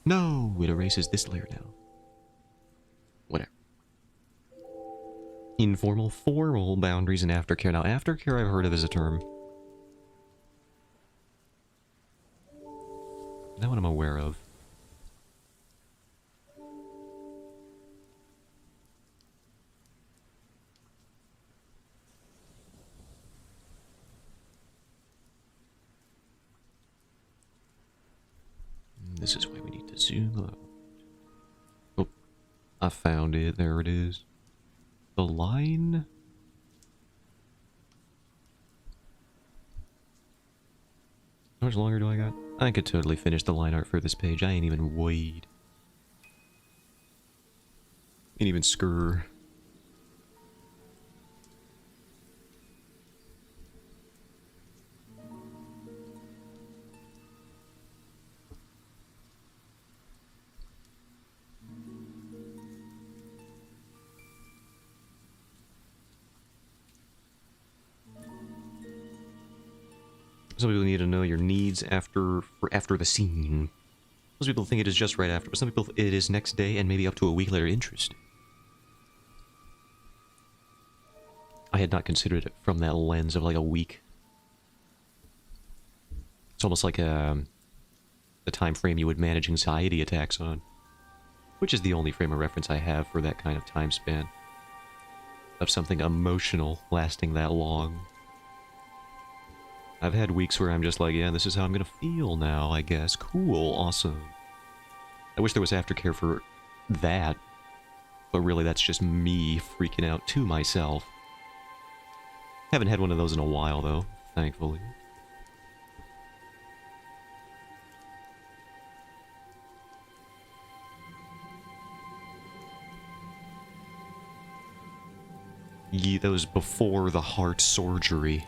No! It erases this layer now. Whatever. Informal, formal boundaries and aftercare. Now, aftercare I've heard of as a term. That one I'm aware of. This is why we need to zoom out. Oh, I found it. There it is. The line... How much longer do I got? I could totally finish the line art for this page. I ain't even weighed. Ain't even scur. Some people need to know your needs after the scene. Most people think it is just right after, but some people it is next day and maybe up to a week later. Interesting. I had not considered it from that lens of like a week. It's almost like the time frame you would manage anxiety attacks on, which is the only frame of reference I have for that kind of time span of something emotional lasting that long. I've had weeks where I'm just like, yeah, this is how I'm gonna feel now, I guess. Cool, awesome. I wish there was aftercare for that, but really that's just me freaking out to myself. Haven't had one of those in a while, though, thankfully. Yeah, that was before the heart surgery.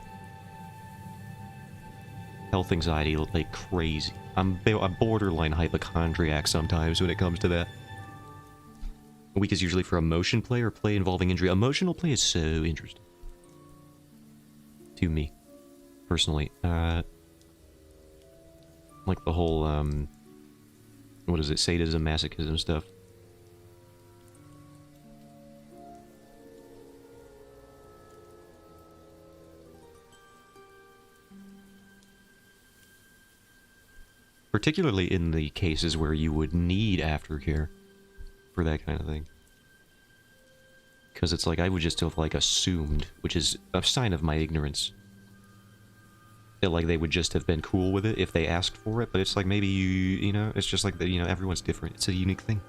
Health anxiety like crazy. I'm a borderline hypochondriac sometimes when it comes to that. A week is usually for emotion play or play involving injury. Emotional play is so interesting. To me. Personally. Like the whole, what is it? Sadism, masochism stuff. Particularly in the cases where you would need aftercare for that kind of thing. Because it's like, I would just have, like, assumed, which is a sign of my ignorance, that, like, they would just have been cool with it if they asked for it, but it's like, maybe you know, it's just like, you know, everyone's different. It's a unique thing.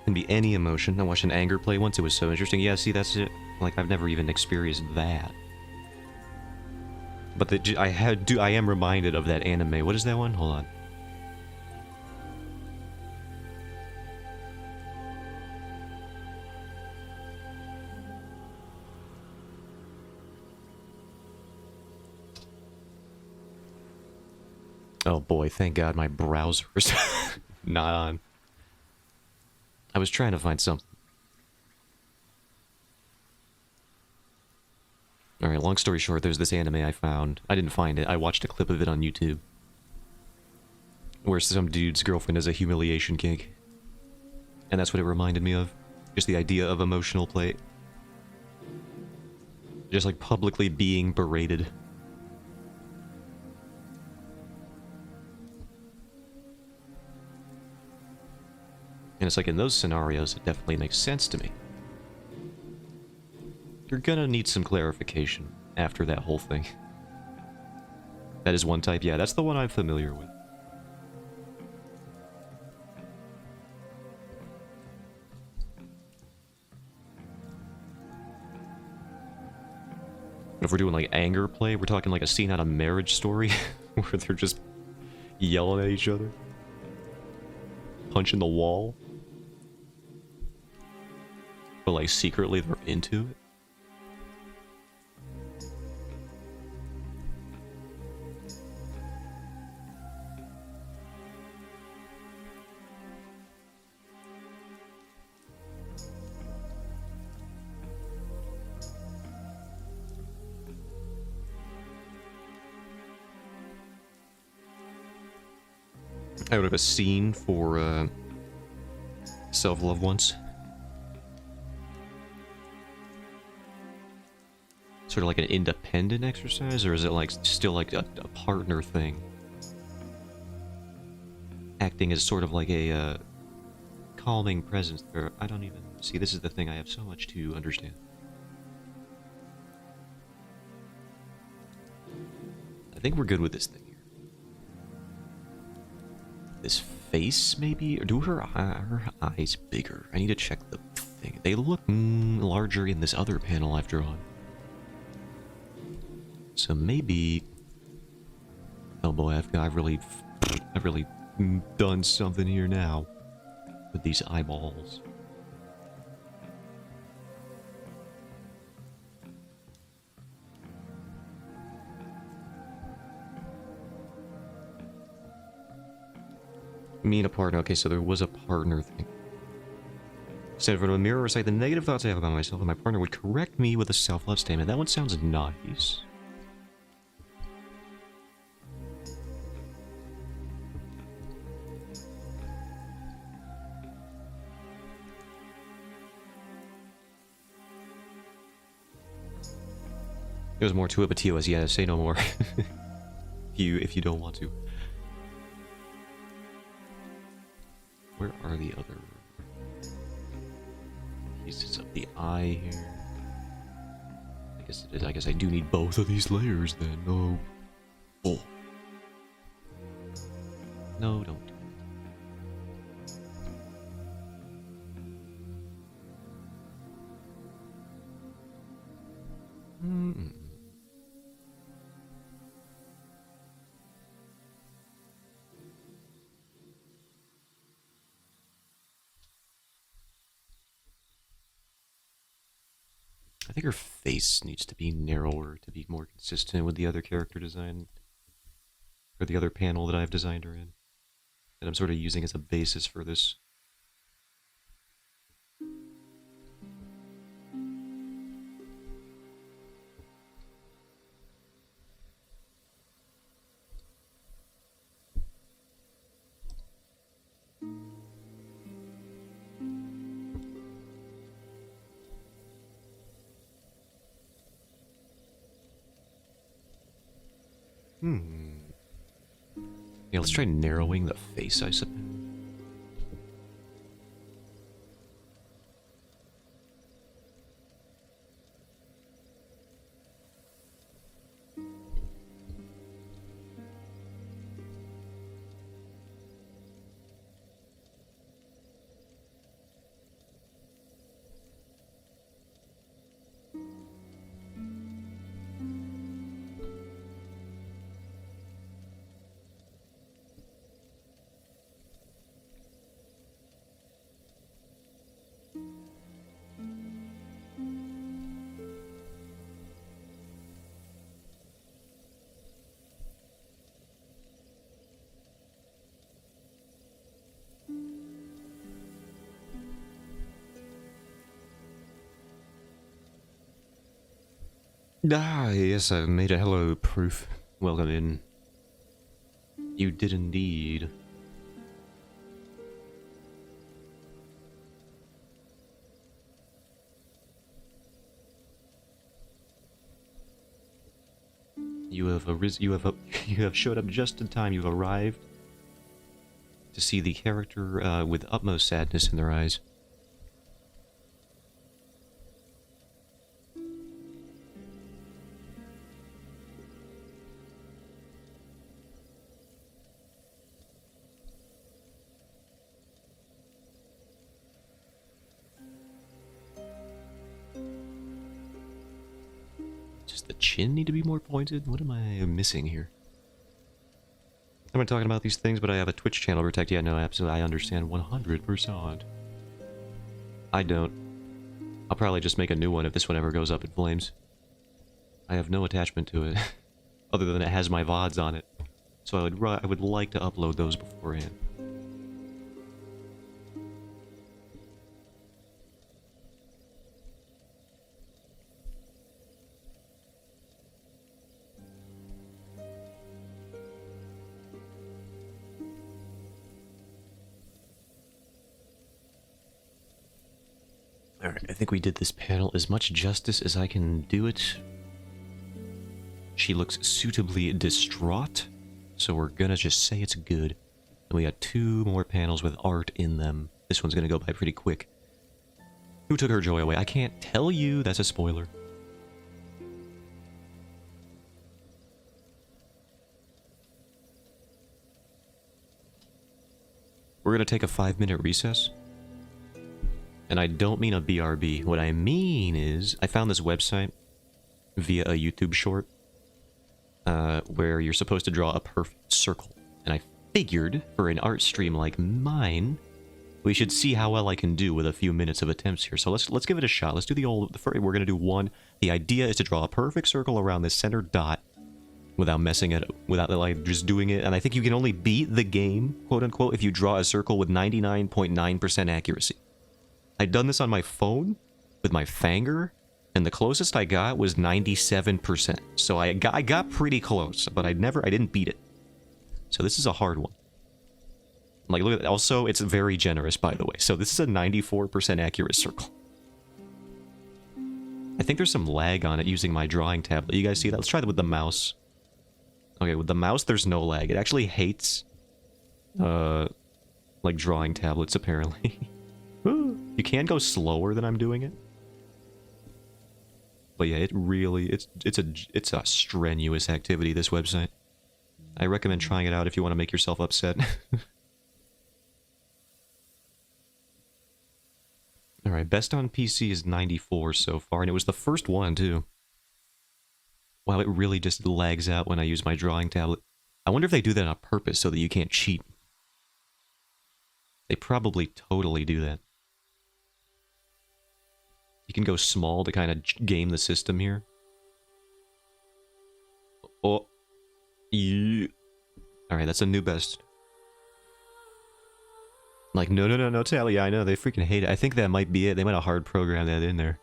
Can be any emotion. I watched an anger play once, it was so interesting. Yeah, see, that's it. Like, I've never even experienced that. But I am reminded of that anime. What is that one? Hold on. Oh boy, thank God my browser's not on. I was trying to find something. Alright, long story short, there's this anime I found. I didn't find it, I watched a clip of it on YouTube. Where some dude's girlfriend has a humiliation kink. And that's what it reminded me of. Just the idea of emotional play. Just like publicly being berated. And it's like in those scenarios, it definitely makes sense to me. You're gonna need some clarification after that whole thing. That is one type, yeah, that's the one I'm familiar with. But if we're doing like anger play, we're talking like a scene out of Marriage Story, where they're just yelling at each other. Punching the wall. But like secretly they're into it. I would have a scene for self-love once. Sort of like an independent exercise, or is it like still like a partner thing? Acting as sort of like a calming presence. Or I don't even see. This is the thing I have so much to understand. I think we're good with this thing here. This face, maybe? Or do her eyes bigger? I need to check the thing. They look larger in this other panel I've drawn. So maybe... Oh boy, I've really done something here now. With these eyeballs. Me and a partner. Okay, so there was a partner thing. Stand in front of a mirror, recite the negative thoughts I have about myself, and my partner would correct me with a self-love statement. That one sounds nice. There's more to it, but TOS, yeah, say no more. if you don't want to. Where are the other pieces of the eye here? I guess it is. I guess I do need both of these layers then. No. Oh. No, don't. I think her face needs to be narrower to be more consistent with the other character design. Or the other panel that I've designed her in. That I'm sort of using as a basis for this. Yeah, let's try narrowing the face, I suppose. Ah, yes, I've made a hello proof. Welcome in. You did indeed. You have you have showed up just in time. You've arrived to see the character with utmost sadness in their eyes. Does the chin need to be more pointed? What am I missing here? I've been talking about these things, but I have a Twitch channel to protect. Yeah, no, absolutely. I understand 100%. I don't. I'll probably just make a new one if this one ever goes up in flames. I have no attachment to it, other than it has my VODs on it. So I would like to upload those beforehand. Alright, I think we did this panel as much justice as I can do it. She looks suitably distraught, so we're gonna just say it's good. And we got 2 more panels with art in them. This one's gonna go by pretty quick. Who took her joy away? I can't tell you, that's a spoiler. We're gonna take a 5-minute recess. And I don't mean a BRB. What I mean is, I found this website via a YouTube short where you're supposed to draw a perfect circle. And I figured, for an art stream like mine, we should see how well I can do with a few minutes of attempts here. So let's give it a shot. Let's do we're gonna do one. The idea is to draw a perfect circle around this center dot without messing it, without like just doing it. And I think you can only beat the game, quote unquote, if you draw a circle with 99.9% accuracy. I'd done this on my phone with my finger, and the closest I got was 97%. So I got pretty close, but I didn't beat it. So this is a hard one. Like, look at that. Also, it's very generous, by the way. So this is a 94% accurate circle. I think there's some lag on it using my drawing tablet. You guys see that? Let's try that with the mouse. Okay, with the mouse, there's no lag. It actually hates, like, drawing tablets, apparently. You can go slower than I'm doing it. But yeah, it really, it's a strenuous activity, this website. I recommend trying it out if you want to make yourself upset. Alright, best on PC is 94 so far, and it was the first one, too. Wow, it really just lags out when I use my drawing tablet. I wonder if they do that on purpose so that you can't cheat. They probably totally do that. You can go small to kind of game the system here. Oh. Yeah. Alright, that's a new best. Like, no, Tally, I know, they freaking hate it. I think that might be it. They might have hard programmed that in there.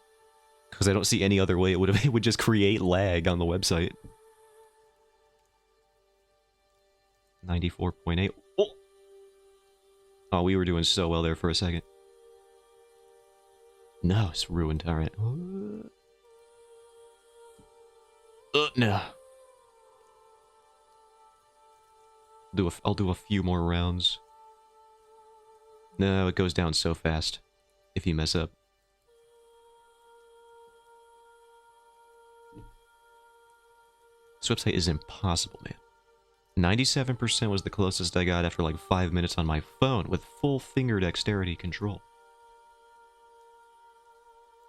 Because I don't see any other way it would just create lag on the website. 94.8. Oh! Oh, we were doing so well there for a second. No, it's ruined. Alright. No. I'll do a few more rounds. No, it goes down so fast if you mess up. This website is impossible, man. 97% was the closest I got after like 5 minutes on my phone with full finger dexterity control.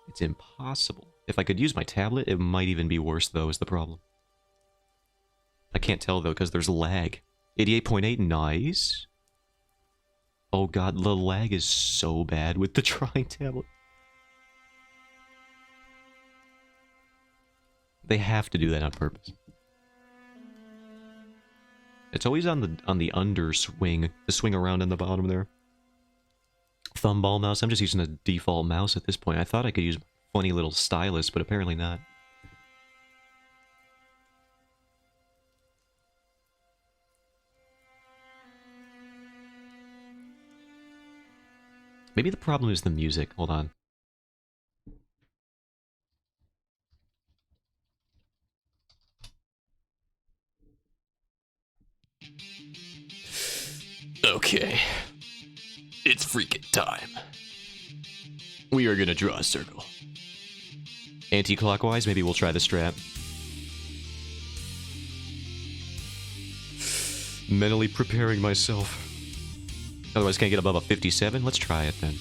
It's impossible. If I could use my tablet, it might even be worse, though, is the problem. I can't tell, though, because there's lag. 88.8, nice. Oh god, the lag is so bad with the drawing tablet. They have to do that on purpose. It's always on the under swing, the swing around in the bottom there. Thumball mouse. I'm just using a default mouse at this point. I thought I could use funny little stylus, but apparently not. Maybe the problem is the music. Hold on. Okay. It's freaking time. We are gonna draw a circle. Anti-clockwise, maybe we'll try the strat. Mentally preparing myself. Otherwise, can't get above a 57. Let's try it then.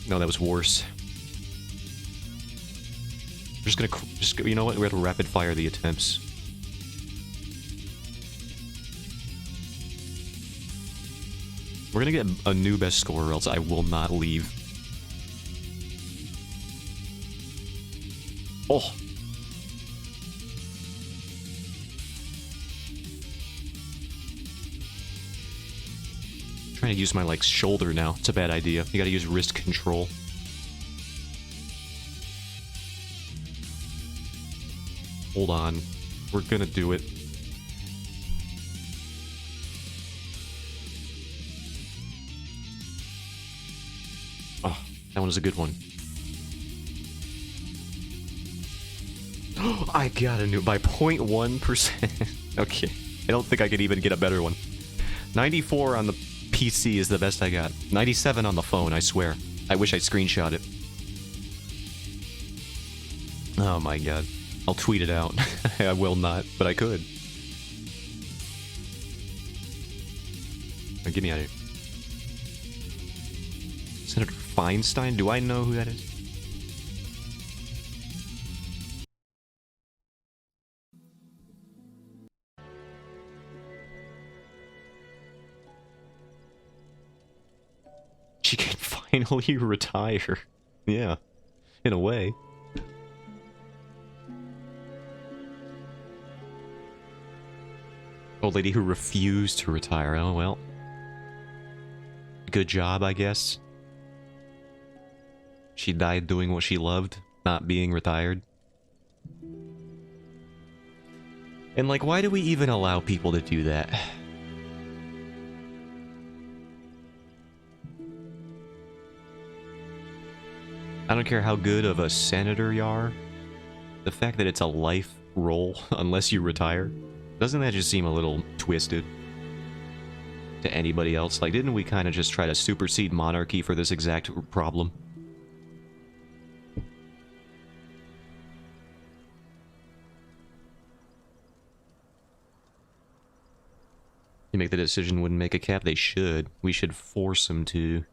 No, that was worse. We're just gonna, you know what? We're gonna rapid fire the attempts. We're gonna get a new best score, or else I will not leave. Oh! Trying to use my, like, shoulder now. It's a bad idea. You gotta use wrist control. Hold on. We're gonna do it. Oh, that one was a good one. I got a new by 0.1%. Okay. I don't think I could even get a better one. 94 on the PC is the best I got. 97 on the phone, I swear. I wish I screenshot it. Oh my god. I'll tweet it out. I will not, but I could. Oh, get me out of here. Senator Feinstein? Do I know who that is? She can finally retire. Yeah, in a way. Old lady who refused to retire. Oh, well. Good job, I guess. She died doing what she loved, not being retired. And, like, why do we even allow people to do that? I don't care how good of a senator you are. The fact that it's a life role, unless you retire, doesn't that just seem a little twisted to anybody else? Like, didn't we kind of just try to supersede monarchy for this exact problem? You make the decision, wouldn't make a cap? They should. We should force them to.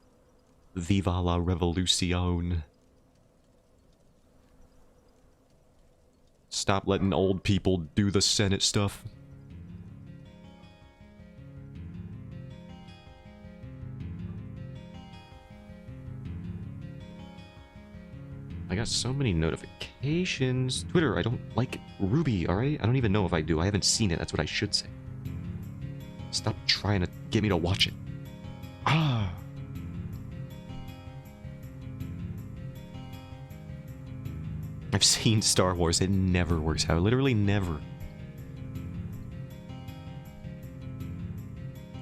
Viva la revolucion. Stop letting old people do the Senate stuff. I got so many notifications. Twitter, I don't like Ruby, alright? I don't even know if I do. I haven't seen it. That's what I should say. Stop trying to get me to watch it. Ah. I've seen Star Wars. It never works out. Literally never.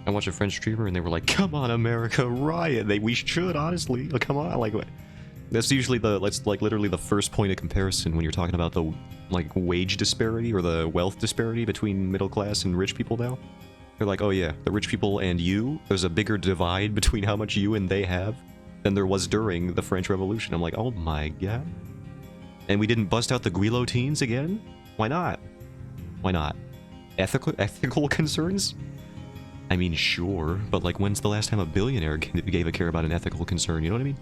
I watched a French streamer and they were like, "Come on, America, riot!" We should, honestly. Like, come on, like, that's usually literally the first point of comparison when you're talking about the, like, wage disparity or the wealth disparity between middle class and rich people now. They're like, oh yeah, the rich people and you, there's a bigger divide between how much you and they have than there was during the French Revolution. I'm like, oh my god. And we didn't bust out the guillotines again? Why not? Why not? Ethical concerns? I mean, sure, but like, when's the last time a billionaire gave a care about an ethical concern, you know what I mean?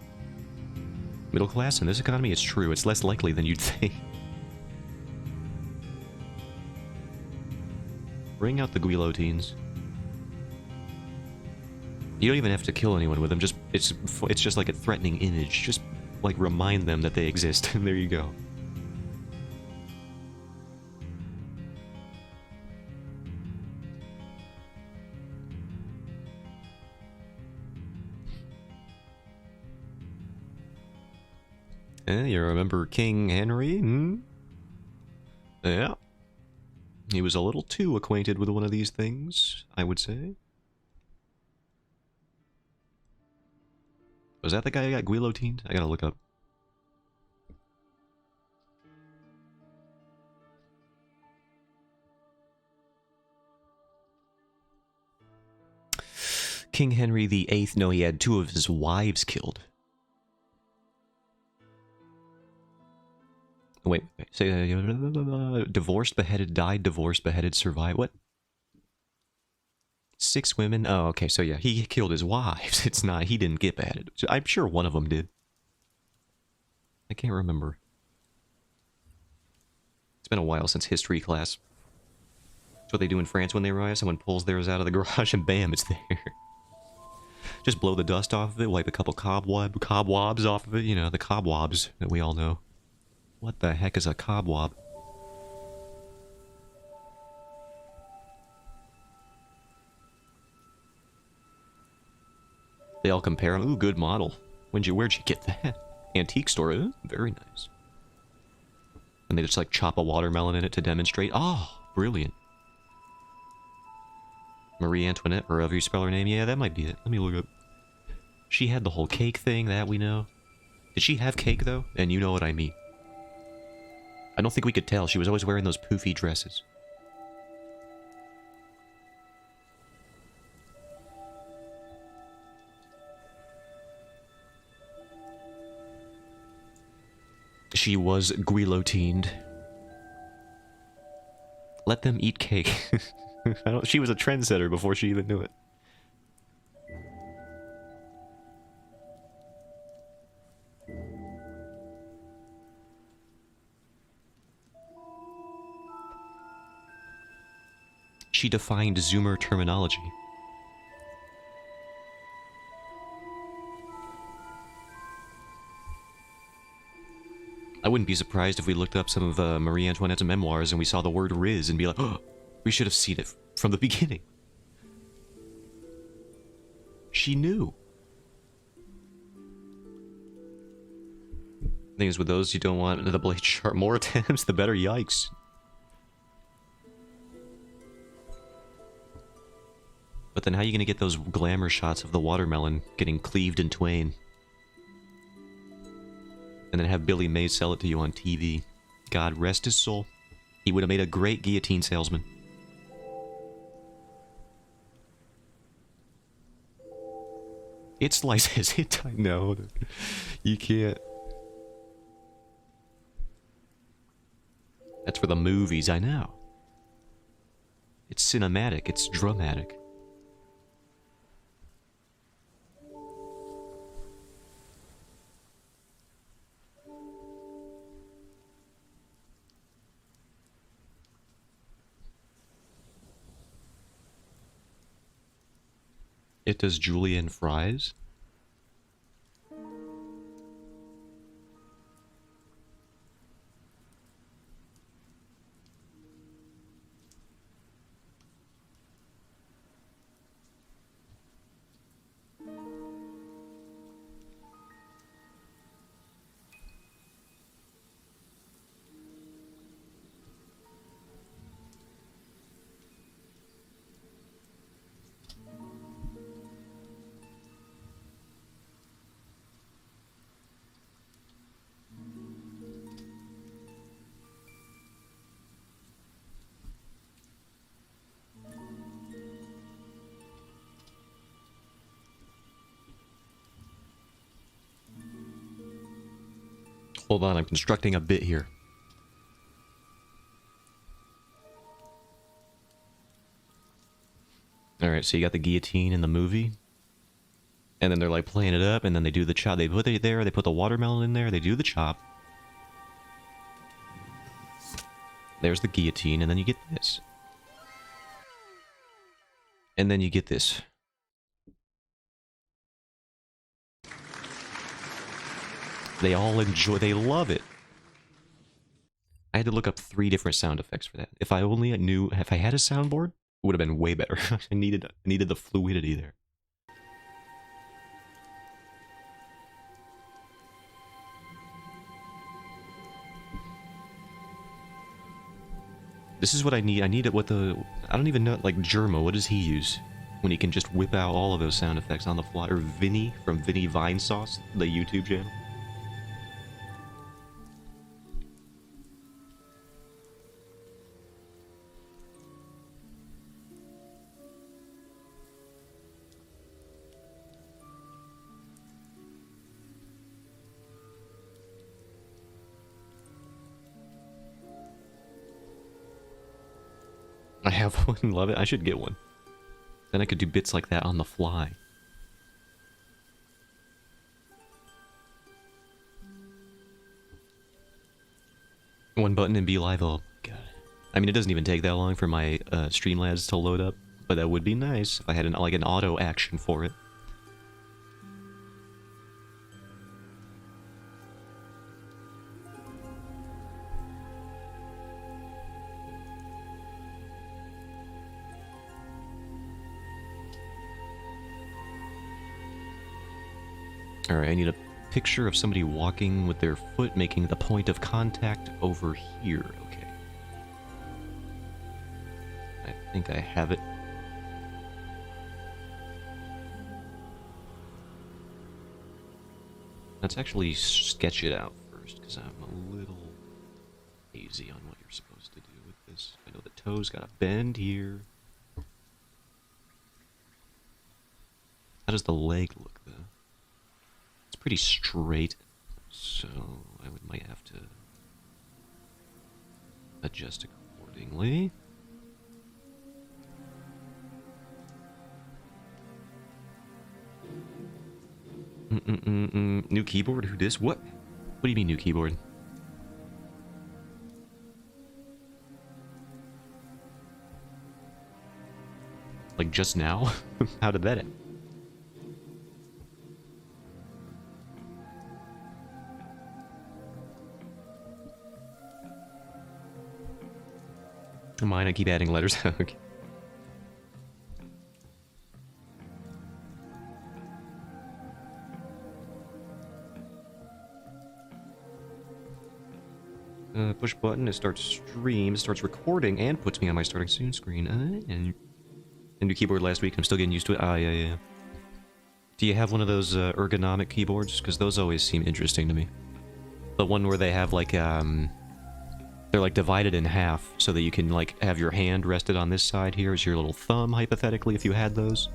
Middle class in this economy, it's true, it's less likely than you'd think. Bring out the guillotines. You don't even have to kill anyone with them, just, it's just like a threatening image, just, like, remind them that they exist, and there you go. You remember King Henry? Hmm? Yeah. He was a little too acquainted with one of these things, I would say. Was that the guy who got guillotined? I gotta look up. King Henry VIII, no, he had 2 of his wives killed. Wait, say, divorced, beheaded, died, divorced, beheaded, survived, what? 6 women? Oh, okay, so yeah, he killed his wives. It's not, he didn't get beheaded. I'm sure one of them did. I can't remember. It's been a while since history class. That's what they do in France when they arrive. Someone pulls theirs out of the garage and bam, it's there. Just blow the dust off of it, wipe a couple cobwebs off of it, you know, the cobwebs that we all know. What the heck is a cobweb? They all compare them. Ooh, good model. Where'd you get that? Antique store. Ooh, very nice. And they just like chop a watermelon in it to demonstrate. Oh, brilliant. Marie Antoinette, or however you spell her name. Yeah, that might be it. Let me look up. She had the whole cake thing, that we know. Did she have cake, though? And you know what I mean. I don't think we could tell. She was always wearing those poofy dresses. She was guillotined. Let them eat cake. She was a trendsetter before she even knew it. She defined Zoomer terminology. I wouldn't be surprised if we looked up some of Marie Antoinette's memoirs and we saw the word Riz and be like, oh, we should have seen it from the beginning. She knew. Thing is, with those, you don't want the blade sharp. More attempts, the better. Yikes. But then how are you going to get those glamour shots of the watermelon getting cleaved in twain? And then have Billy Mays sell it to you on TV. God rest his soul. He would have made a great guillotine salesman. It slices it, I know. You can't. That's for the movies, I know. It's cinematic, it's dramatic. It does julienne fries? Hold on, I'm constructing a bit here. Alright, so you got the guillotine in the movie. And then they're like playing it up, and then they do the chop. They put it there, they put the watermelon in there, they do the chop. There's the guillotine, and then you get this. And then you get this. They all enjoy, they love it. I had to look up 3 different sound effects for that. If I only knew, if I had a soundboard, it would have been way better. I needed the fluidity there. This is what I need. I need it with the, I don't even know, like Germo, what does he use? when you can just whip out all of those sound effects on the fly. Or Vinny from Vinny Vinesauce, the YouTube channel. I have one, love it. I should get one. Then I could do bits like that on the fly. One button and be live. Oh, God. I mean, it doesn't even take that long for my Streamlabs to load up, but that would be nice if I had like an auto action for it. Alright, I need a picture of somebody walking with their foot making the point of contact over here. Okay. I think I have it. Let's actually sketch it out first, because I'm a little hazy on what you're supposed to do with this. I know the toe's got a bend here. How does the leg look, though? Pretty straight, so might have to adjust accordingly. New keyboard? Who dis? What? What do you mean new keyboard? Like just now? How did that end? Mine, I keep adding letters. Okay. Push button, it starts stream, starts recording, and puts me on my starting soon screen. And new keyboard last week, I'm still getting used to it. Ah, yeah. Do you have one of those ergonomic keyboards? Because those always seem interesting to me. The one where they have like, they're like divided in half so that you can like have your hand rested on this side here as your little thumb, hypothetically, if you had those.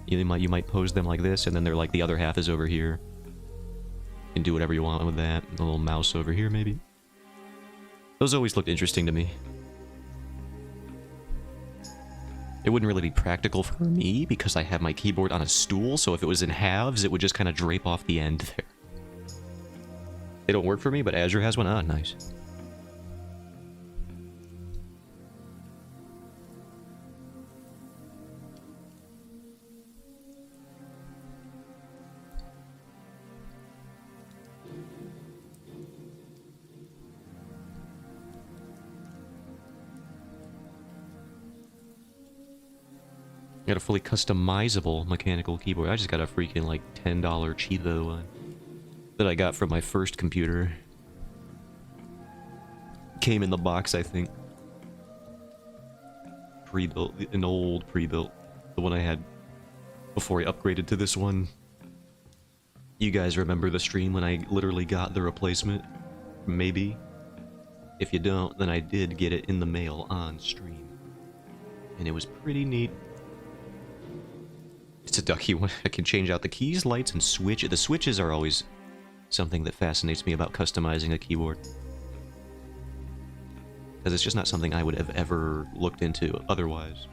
You might pose them like this, and then they're like the other half is over here. You can do whatever you want with that. A little mouse over here, maybe. Those always looked interesting to me. It wouldn't really be practical for me because I have my keyboard on a stool, so if it was in halves, it would just kind of drape off the end there. They don't work for me, but Azure has one. Ah, nice. Got a fully customizable mechanical keyboard. I just got a freaking like $10 cheapo one that I got from my first computer. Came in the box, I think. Pre-built, an old pre-built, the one I had before I upgraded to this one. You guys remember the stream when I literally got the replacement? Maybe. If you don't, then I did get it in the mail on stream. And it was pretty neat. It's a ducky one. I can change out the keys, lights, and switch. The switches are always something that fascinates me about customizing a keyboard. Because it's just not something I would have ever looked into otherwise.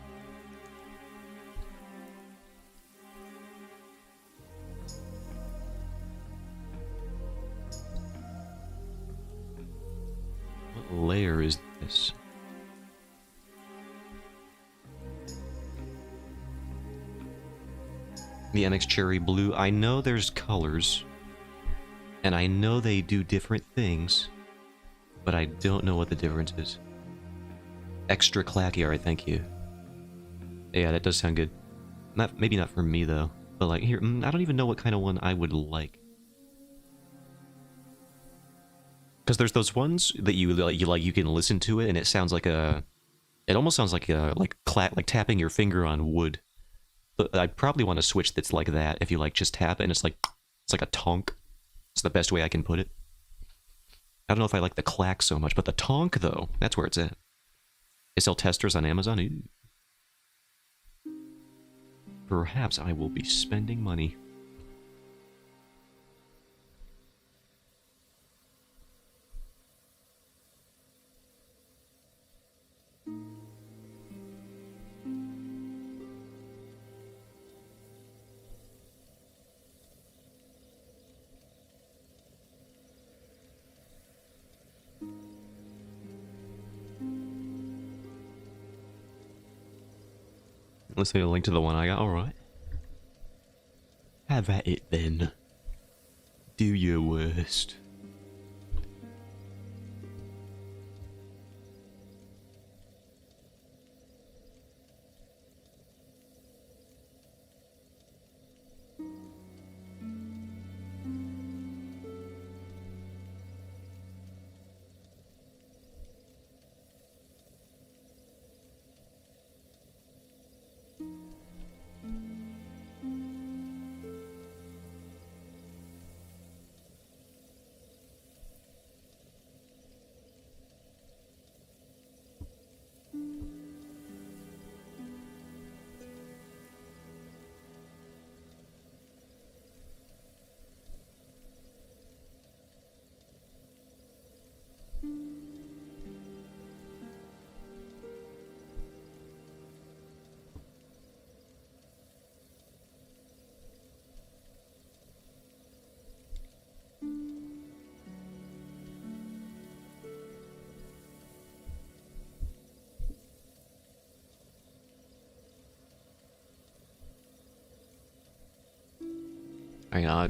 What layer is this? The MX Cherry Blue. I know there's colors, and I know they do different things, but I don't know what the difference is. Extra clacky, alright, thank you. Yeah, that does sound good. Maybe not for me, though. But, like, here, I don't even know what kind of one I would like. Because there's those ones that you can listen to it, and it sounds like a... It almost sounds like like tapping your finger on wood. But I probably want a switch that's like that. If you like just tap and it's like a tonk. It's the best way I can put it. I don't know if I like the clack so much, but the tonk though, that's where it's at. They sell testers on Amazon. Ooh. Perhaps I will be spending money. Let's see a link to the one I got. Alright. Have at it then. Do your worst.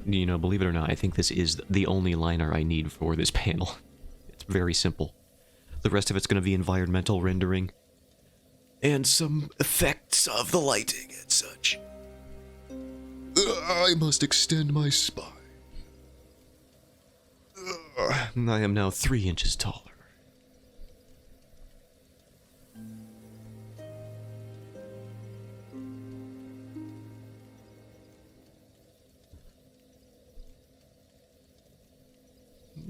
You know, believe it or not, I think this is the only liner I need for this panel. It's very simple. The rest of it's going to be environmental rendering. And some effects of the lighting and such. I must extend my spine. I am now 3 inches taller.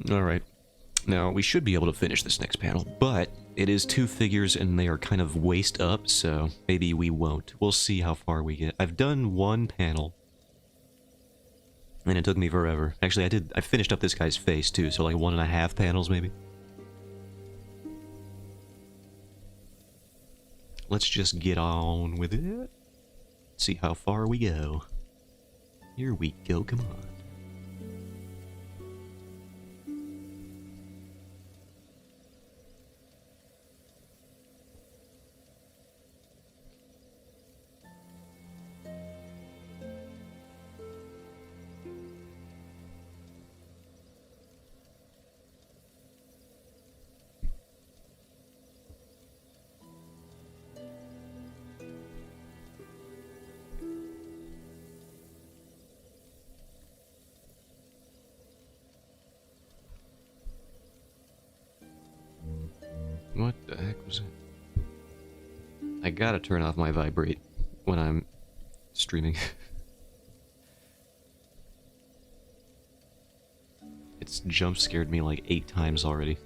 Alright. Now, we should be able to finish this next panel, but it is 2 figures and they are kind of waist up, so maybe we won't. We'll see how far we get. I've done 1 panel, and it took me forever. Actually, I finished up this guy's face too, so like 1.5 panels maybe. Let's just get on with it. See how far we go. Here we go, come on. What the heck was it? I gotta turn off my vibrate when I'm streaming. It's jump scared me like 8 times already.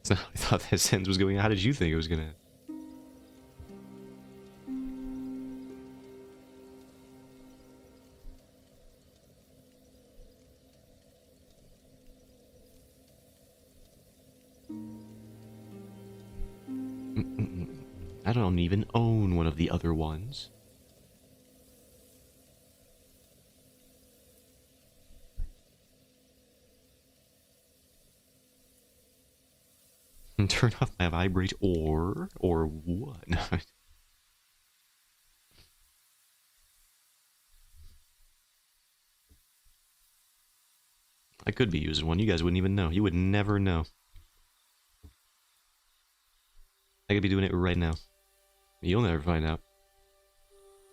I thought that sentence was going. How did you think it was gonna? I don't even own one of the other ones. Turn off my vibrate or what? I could be using one. You guys wouldn't even know. You would never know. I could be doing it right now. You'll never find out.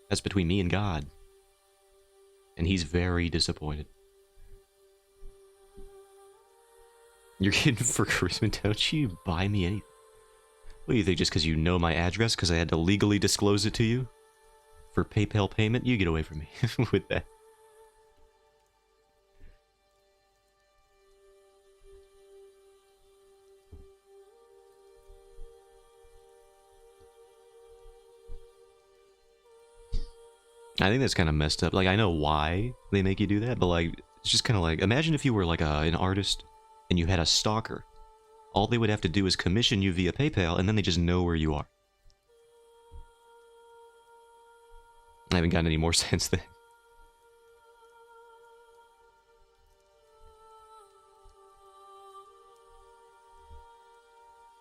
That's between me and God. And he's very disappointed. You're getting for Christmas, don't you buy me anything? What do you think, just because you know my address, because I had to legally disclose it to you? For PayPal payment? You get away from me with that. I think that's kind of messed up. Like, I know why they make you do that, but like, it's just kind of like, imagine if you were like an artist and you had a stalker. All they would have to do is commission you via PayPal, and then they just know where you are. I haven't gotten any more sense then.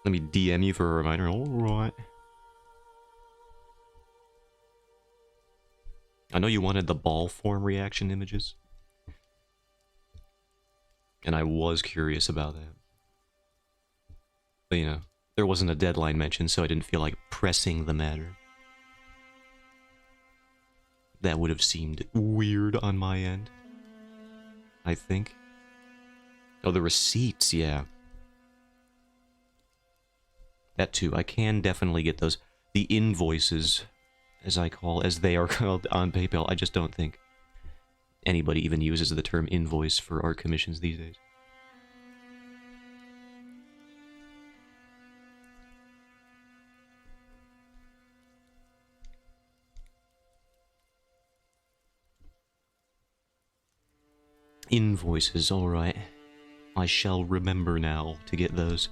Let me DM you for a reminder. Alright. I know you wanted the ball form reaction images. And I was curious about that. But, you know, there wasn't a deadline mentioned, so I didn't feel like pressing the matter. That would have seemed weird on my end, I think. Oh, the receipts, yeah. That too, I can definitely get those. The invoices, as they are called on PayPal, I just don't think anybody even uses the term invoice for art commissions these days. Invoices, alright. I shall remember now to get those.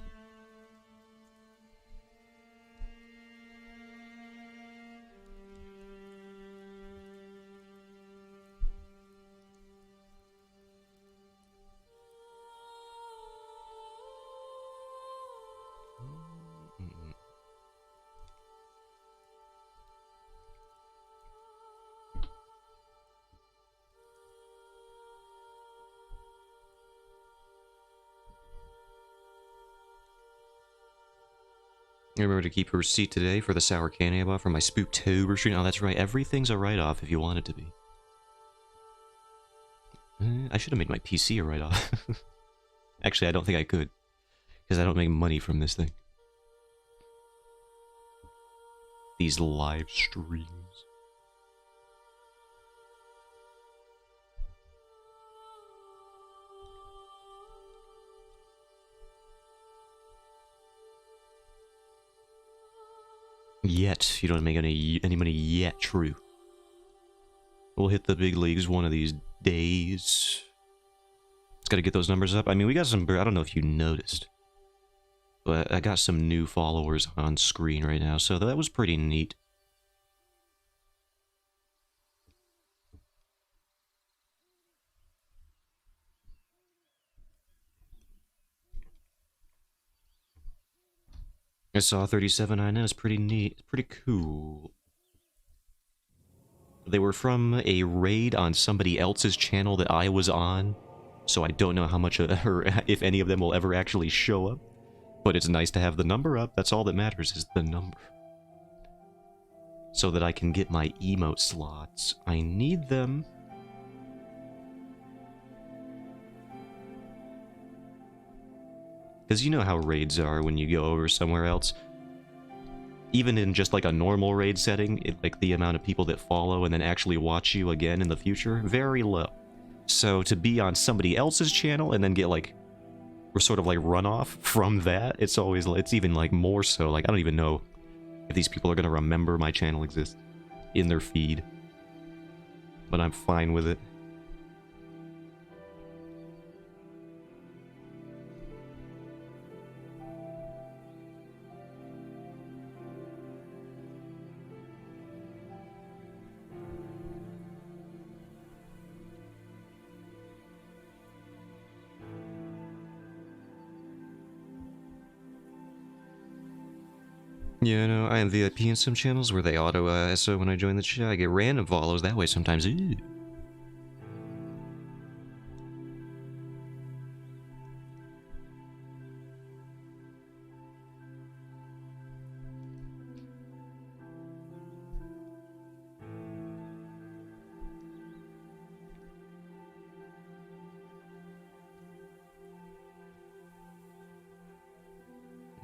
Remember to keep a receipt today for the sour candy I bought for my Spooktober stream. Oh, that's right. Everything's a write-off if you want it to be. I should have made my PC a write-off. Actually, I don't think I could. Because I don't make money from this thing. These live streams. Yet. You don't make any money yet, true. We'll hit the big leagues one of these days. It's got to get those numbers up. I mean, we got some... I don't know if you noticed. But I got some new followers on screen right now, so that was pretty neat. I saw 37, I know, it's pretty neat. It's pretty cool. They were from a raid on somebody else's channel that I was on, so I don't know how much, or if any of them will ever actually show up. But it's nice to have the number up, that's all that matters, is the number. So that I can get my emote slots. I need them. Because you know how raids are when you go over somewhere else. Even in just like a normal raid setting, like the amount of people that follow and then actually watch you again in the future, very low. So to be on somebody else's channel and then get like, we're sort of like run off from that, it's always, it's even like more so, like I don't even know if these people are going to remember my channel exists in their feed. But I'm fine with it. Yeah, no, I am VIP in some channels where they auto SO when I join the chat. I get random follows that way sometimes. Ooh.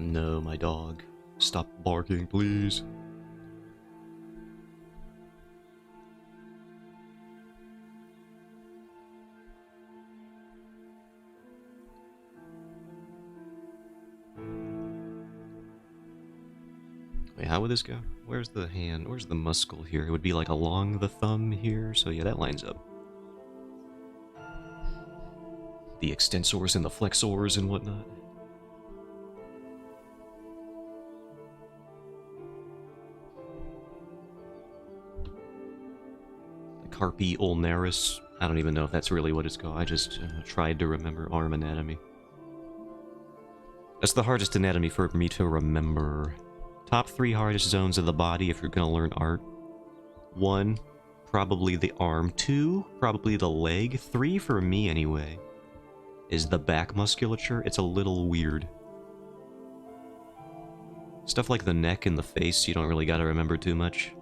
No, my dog. Stop barking, please. Wait, how would this go? Where's the hand? Where's the muscle here? It would be like along the thumb here, so yeah, that lines up. The extensors and the flexors and whatnot. The carpi ulnaris. I don't even know if that's really what it's called. I just tried to remember arm anatomy. That's the hardest anatomy for me to remember. Top 3 hardest zones of the body if you're going to learn art. 1, probably the arm. 2, probably the leg. 3, for me anyway, is the back musculature. It's a little weird. Stuff like the neck and the face, you don't really gotta remember too much.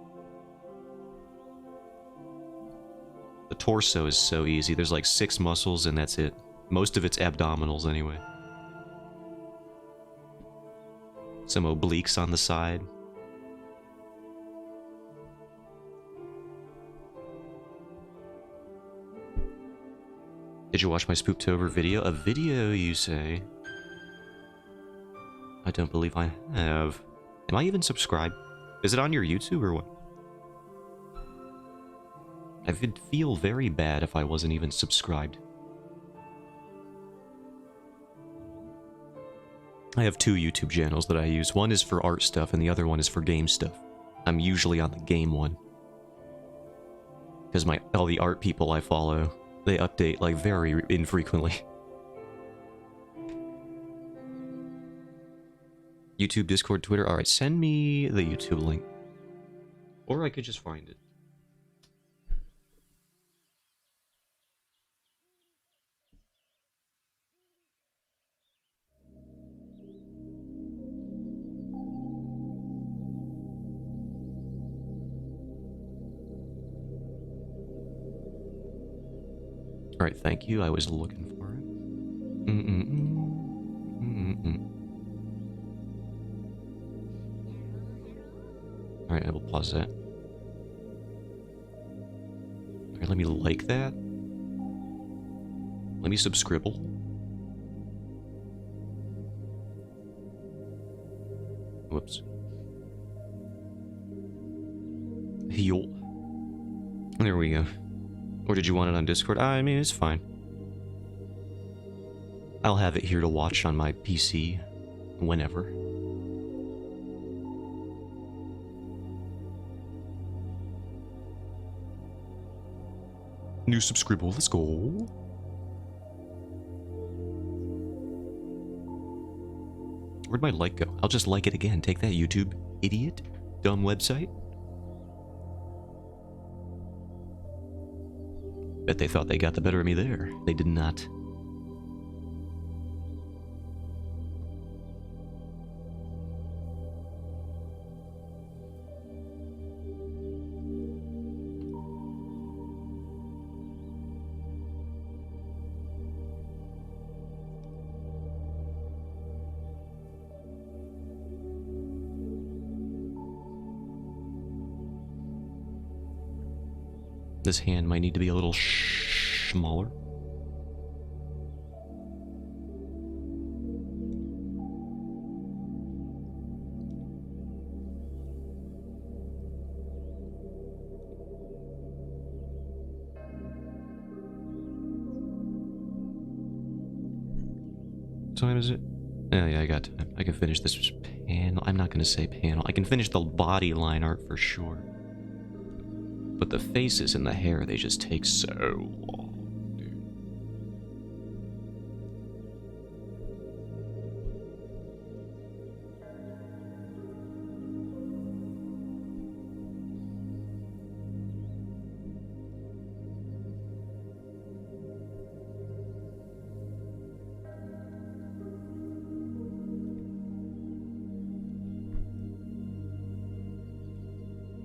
The torso is so easy. There's like 6 muscles and that's it. Most of it's abdominals anyway. Some obliques on the side. Did you watch my Spooktober video? A video, you say? I don't believe I have. Am I even subscribed? Is it on your YouTube or what? I would feel very bad if I wasn't even subscribed. I have 2 YouTube channels that I use. One is for art stuff and the other one is for game stuff. I'm usually on the game one. Because all the art people I follow, they update like very infrequently. YouTube, Discord, Twitter. Alright, send me the YouTube link. Or I could just find it. Alright, thank you. I was looking for it. Alright, I will pause that. Alright, let me like that. Let me subscribble. Whoops. Heal. There we go. Or did you want it on Discord? I mean, it's fine. I'll have it here to watch on my PC whenever. New subscriber, let's go. Where'd my like go? I'll just like it again. Take that, YouTube idiot. Dumb website. Bet they thought they got the better of me there. They did not. This hand might need to be a little smaller. What time is it? Oh yeah, I got time. I can finish this panel. I'm not gonna say panel. I can finish the body line art for sure. But the faces and the hair, they just take so long, dude.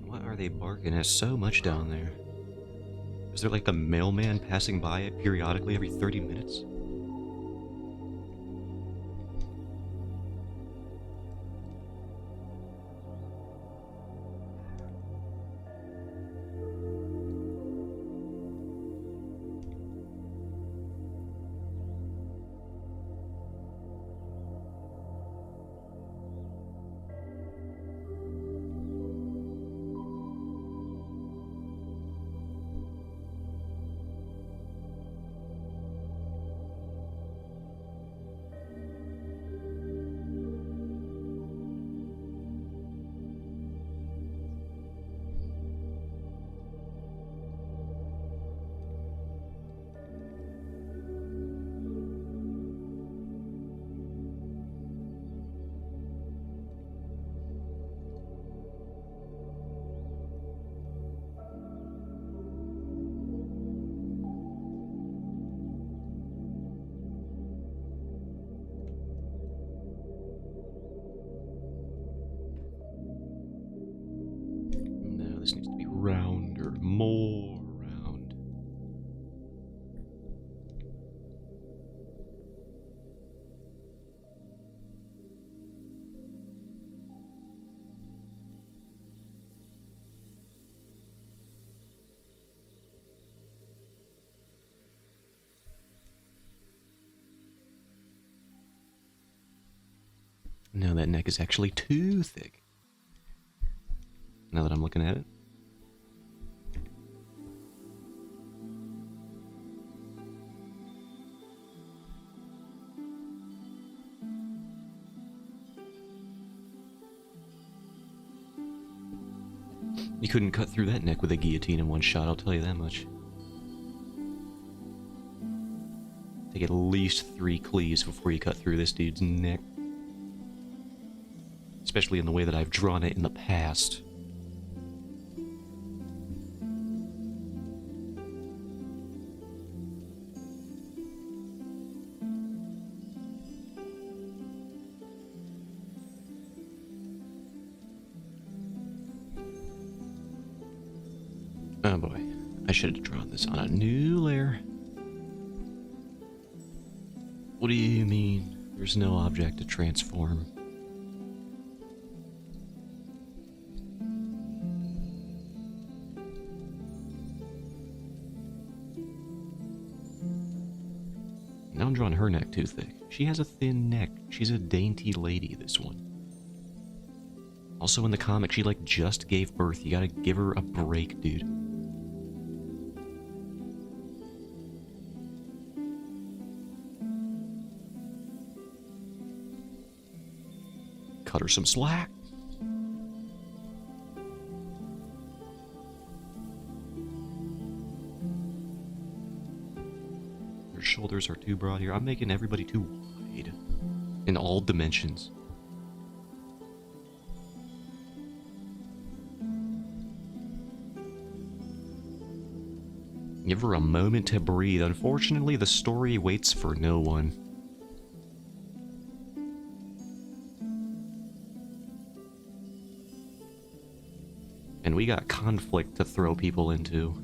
What are they barking at so much down there? Is there like a mailman passing by it periodically every 30 minutes? more around. No, that neck is actually too thick. Now that I'm looking at it. You couldn't cut through that neck with a guillotine in one shot, I'll tell you that much. Take at least 3 cleaves before you cut through this dude's neck. Especially in the way that I've drawn it in the past. Oh boy, I should have drawn this on a new layer. What do you mean? There's no object to transform. Now I'm drawing her neck too thick. She has a thin neck. She's a dainty lady, this one. Also in the comic, she like just gave birth. You gotta give her a break, dude. Cut her some slack. Her shoulders are too broad here. I'm making everybody too wide. In all dimensions. Give her a moment to breathe. Unfortunately, the story waits for no one. And we got conflict to throw people into.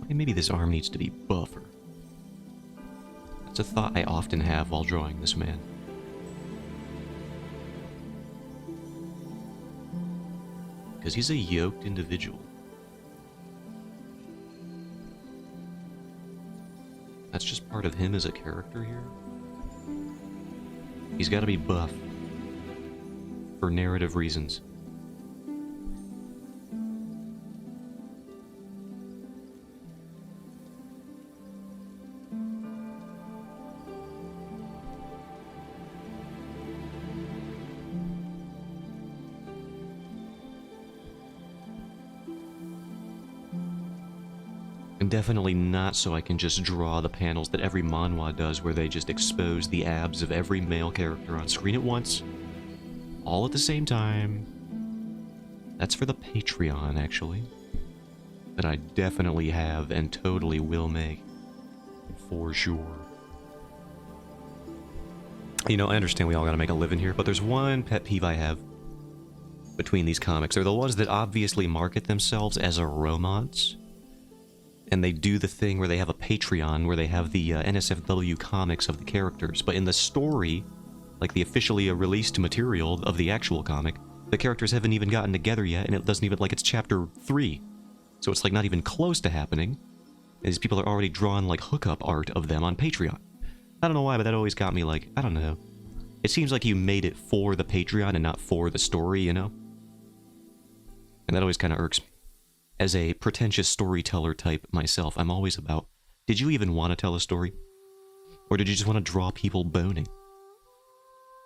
Maybe this arm needs to be buffer. That's a thought I often have while drawing this man. Because he's a yoked individual. That's just part of him as a character here. He's got to be buff. For narrative reasons. And definitely not so I can just draw the panels that every manhwa does where they just expose the abs of every male character on screen at once. All at the same time. That's for the Patreon, actually. That I definitely have and totally will make. For sure. You know, I understand we all gotta make a living here, but there's one pet peeve I have between these comics. They're the ones that obviously market themselves as a romance, and they do the thing where they have a Patreon where they have the NSFW comics of the characters, but in the story, like the officially released material of the actual comic, the characters haven't even gotten together yet, and it doesn't even, like, it's chapter 3. So it's, like, not even close to happening. And these people are already drawing, like, hookup art of them on Patreon. I don't know why, but that always got me, like, I don't know. It seems like you made it for the Patreon and not for the story, you know? And that always kind of irks me. As a pretentious storyteller type myself, I'm always about, did you even want to tell a story? Or did you just want to draw people boning?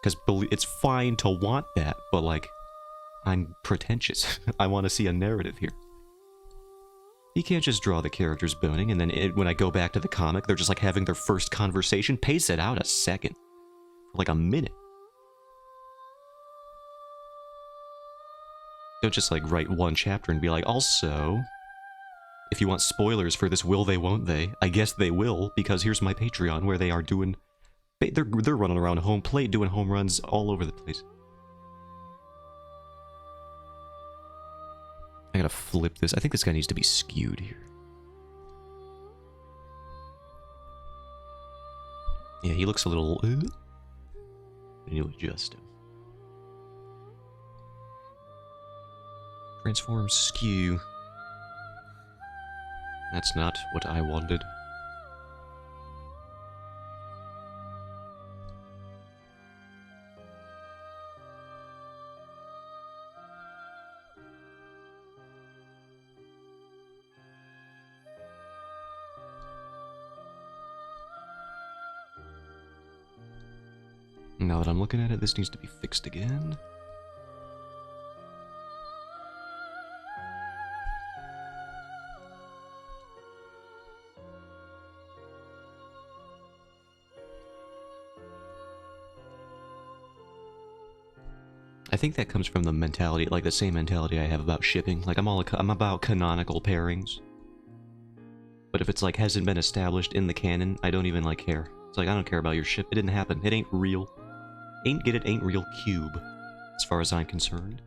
Because it's fine to want that, but, like, I'm pretentious. I want to see a narrative here. You can't just draw the characters boning, and then when I go back to the comic, they're just, like, having their first conversation. Pace it out a second. For, like, a minute. Don't just, like, write one chapter and be like, also, if you want spoilers for this will they, won't they, I guess they will, because here's my Patreon where they are doing... They're running around home plate, doing home runs all over the place. I gotta flip this. I think this guy needs to be skewed here. Yeah, he looks a little... I need to adjust him. Transform skew. That's not what I wanted. Now that I'm looking at it, this needs to be fixed again. I think that comes from the mentality, like the same mentality I have about shipping. Like, I'm about canonical pairings. But if it's, like, hasn't been established in the canon, I don't even, like, care. It's like, I don't care about your ship. It didn't happen. It ain't real. Ain't get it, ain't real cube, as far as I'm concerned.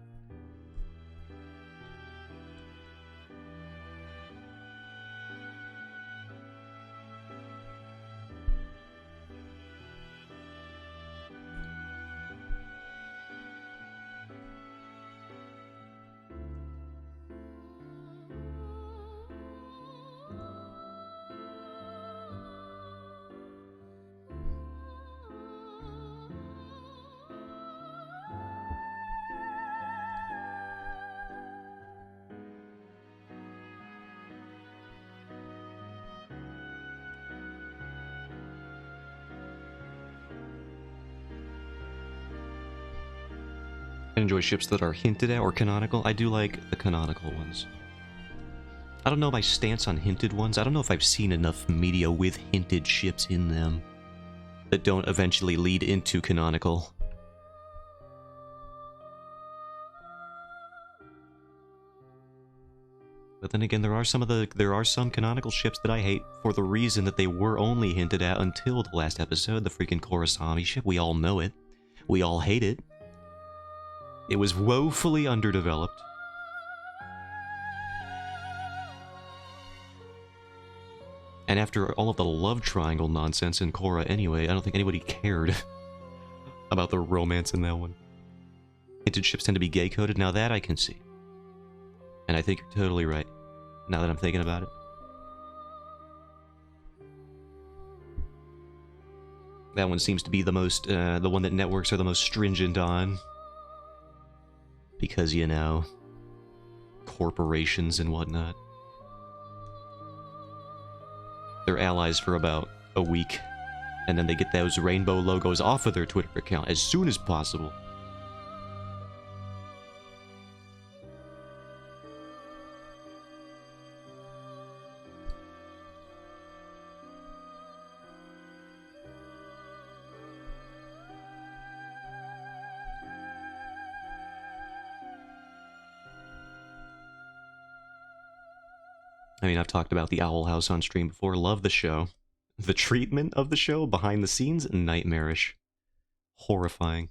I enjoy ships that are hinted at or canonical. I do like the canonical ones. I don't know my stance on hinted ones. I don't know if I've seen enough media with hinted ships in them that don't eventually lead into canonical. But then again, there are some canonical ships that I hate for the reason that they were only hinted at until the last episode. The freaking Korosami ship. We all know it. We all hate it. It was woefully underdeveloped. And after all of the love triangle nonsense in Korra anyway, I don't think anybody cared about the romance in that one. Hinted ships tend to be gay-coded. Now that I can see. And I think you're totally right, now that I'm thinking about it. That one seems to be the most, the one that networks are the most stringent on. Because, you know, corporations and whatnot. They're allies for about a week, and then they get those rainbow logos off of their Twitter account as soon as possible. I mean, I've talked about the Owl House on stream before. Love the show. The treatment of the show, behind the scenes, nightmarish. Horrifying.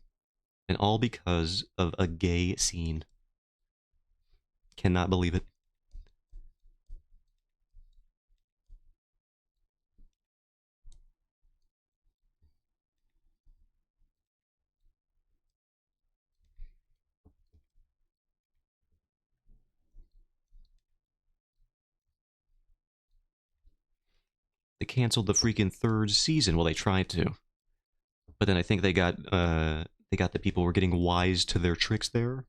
And all because of a gay scene. Cannot believe it. They canceled the freaking third season. Well, they tried to. But then I think they got the people were getting wise to their tricks there.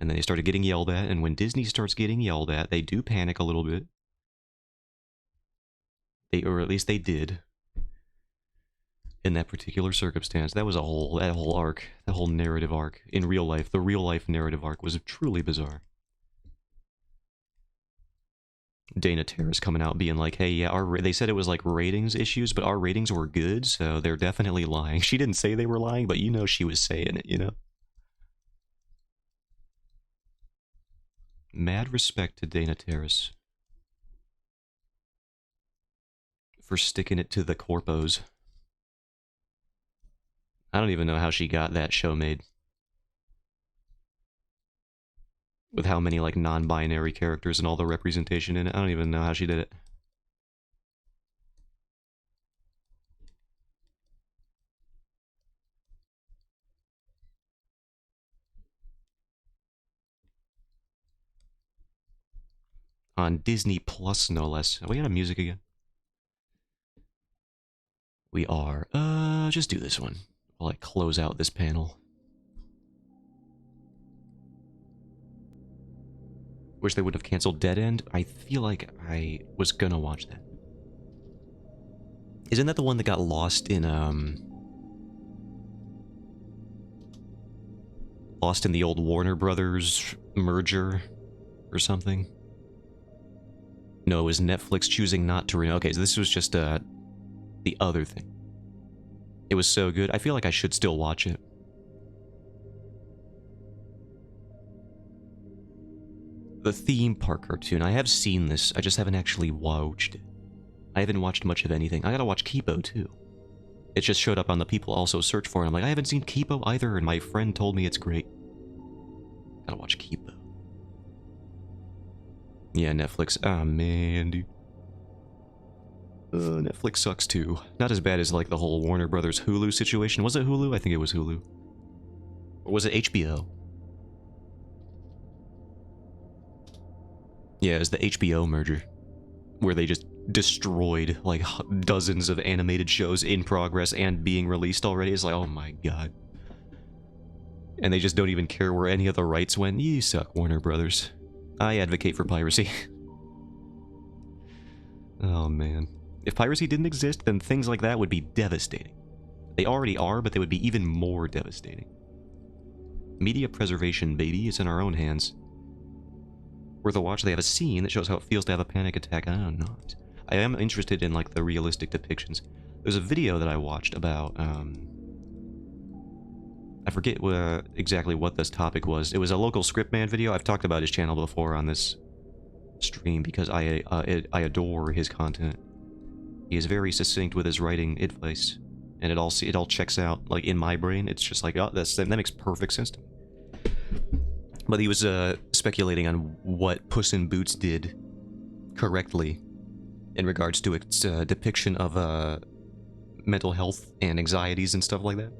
And then they started getting yelled at, and when Disney starts getting yelled at, they do panic a little bit. Or at least they did. In that particular circumstance. That whole arc, that whole narrative arc in real life. The real life narrative arc was truly bizarre. Dana Terrace coming out being like, hey, yeah, they said it was like ratings issues, but our ratings were good, so they're definitely lying. She didn't say they were lying, but you know she was saying it, you know? Mad respect to Dana Terrace for sticking it to the corpos. I don't even know how she got that show made. With how many, like, non-binary characters and all the representation in it. I don't even know how she did it. On Disney Plus, no less. Are we out of music again? We are. Just do this one while I close out this panel. Wish they would have canceled Dead End. I feel like I was gonna watch that. Isn't that the one that got lost in, lost in the old Warner Brothers merger or something? No, it was Netflix choosing not to renew. Okay, so this was just, the other thing. It was so good. I feel like I should still watch it. The theme park cartoon. I have seen this. I just haven't actually watched it. I haven't watched much of anything. I gotta watch Kipo, too. It just showed up on the people also search for it. I'm like, I haven't seen Kipo either, and my friend told me it's great. Gotta watch Kipo. Yeah, Netflix. Ah, man, dude. Netflix sucks too. Not as bad as like the whole Warner Brothers Hulu situation. Was it Hulu? I think it was Hulu. Or was it HBO? Yeah, it was the HBO merger. Where they just destroyed like dozens of animated shows in progress and being released already. It's like, oh my god. And they just don't even care where any of the rights went. You suck, Warner Brothers. I advocate for piracy. Oh man. If piracy didn't exist, then things like that would be devastating. They already are, but they would be even more devastating. Media preservation, baby. It's in our own hands. Worth a watch. They have a scene that shows how it feels to have a panic attack. I don't know. I am interested in, like, the realistic depictions. There's a video that I watched about, I forget exactly what this topic was. It was a local Scriptman video. I've talked about his channel before on this stream because I adore his content. He is very succinct with his writing advice, and it all checks out. Like in my brain, it's just like, oh, that makes perfect sense to me. But he was speculating on what Puss in Boots did correctly in regards to its depiction of mental health and anxieties and stuff like that.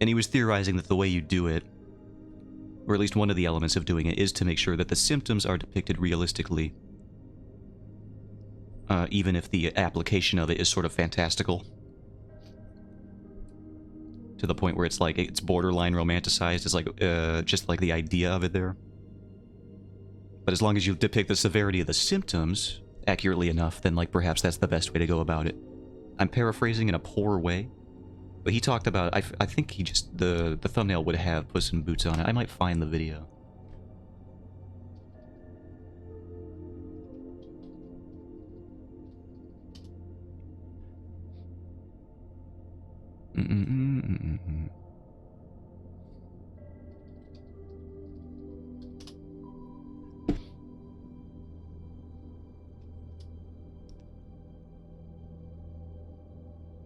And he was theorizing that the way you do it, or at least one of the elements of doing it, is to make sure that the symptoms are depicted realistically, even if the application of it is sort of fantastical. To the point where it's like, it's borderline romanticized. It's like, just like the idea of it there. But as long as you depict the severity of the symptoms accurately enough, then like perhaps that's the best way to go about it. I'm paraphrasing in a poor way. But he talked about, I think he just, the thumbnail would have Puss in Boots on it. I might find the video.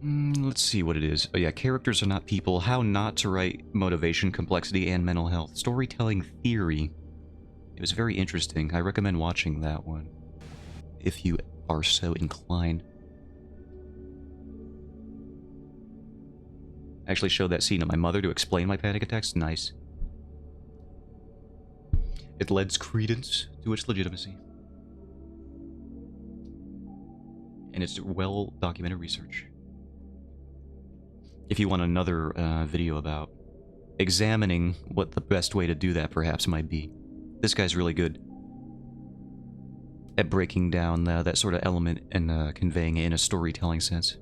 Let's see what it is. Oh yeah, characters are not people. How not to write motivation, complexity, and mental health. Storytelling theory. It was very interesting. I recommend watching that one, if you are so inclined. I actually showed that scene to my mother to explain my panic attacks. Nice. It lends credence to its legitimacy. And it's well-documented research. If you want another video about examining what the best way to do that perhaps might be. This guy's really good at breaking down that sort of element and conveying it in a storytelling sense.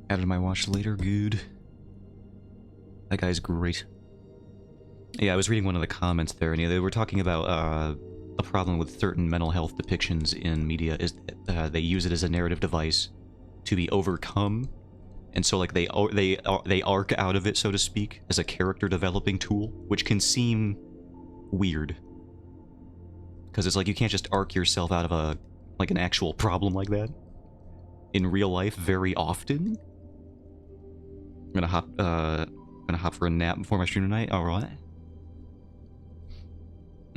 Added my watch later, good. That guy's great. Yeah, I was reading one of the comments there, and yeah, they were talking about a problem with certain mental health depictions in media is that they use it as a narrative device to be overcome, and so like they arc out of it, so to speak, as a character developing tool, which can seem weird because it's like you can't just arc yourself out of an actual problem like that in real life very often. I'm gonna hop for a nap before my stream tonight. All right.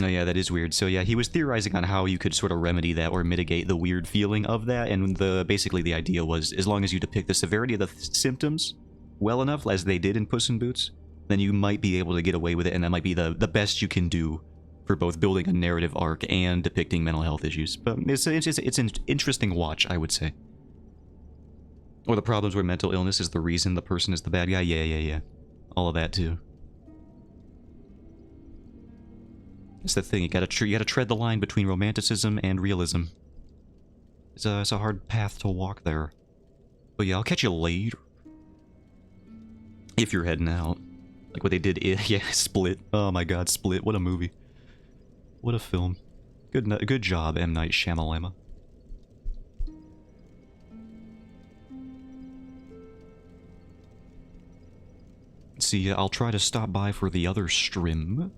Oh yeah, that is weird. So yeah, he was theorizing on how you could sort of remedy that or mitigate the weird feeling of that, and basically the idea was as long as you depict the severity of the symptoms well enough, as they did in Puss in Boots, then you might be able to get away with it, and that might be the best you can do for both building a narrative arc and depicting mental health issues. But it's an interesting watch, I would say. Or the problems where mental illness is the reason the person is the bad guy. Yeah. All of that too. It's the thing, you gotta tread the line between romanticism and realism. It's a hard path to walk there. But yeah, I'll catch you later. If you're heading out. Like what they did, yeah, Split. Oh my god, Split, what a movie. What a film. Good job, M. Night Shyamalan. See, I'll try to stop by for the other stream.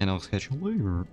And I'll catch you later.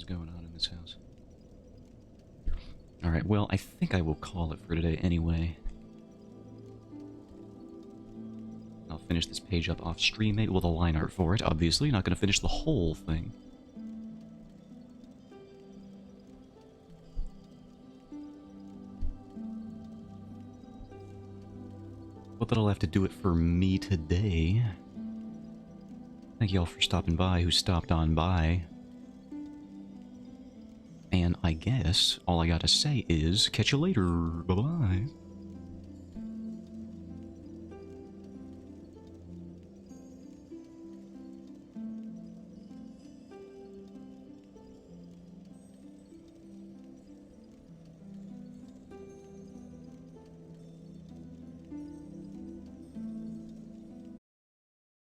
is going on in this house. Alright, well, I think I will call it for today anyway. I'll finish this page up off stream, maybe with a line art for it, obviously. Not going to finish the whole thing. But that'll have to do it for me today. Thank you all for stopping by, who stopped on by. And I guess all I gotta say is, catch you later. Bye-bye.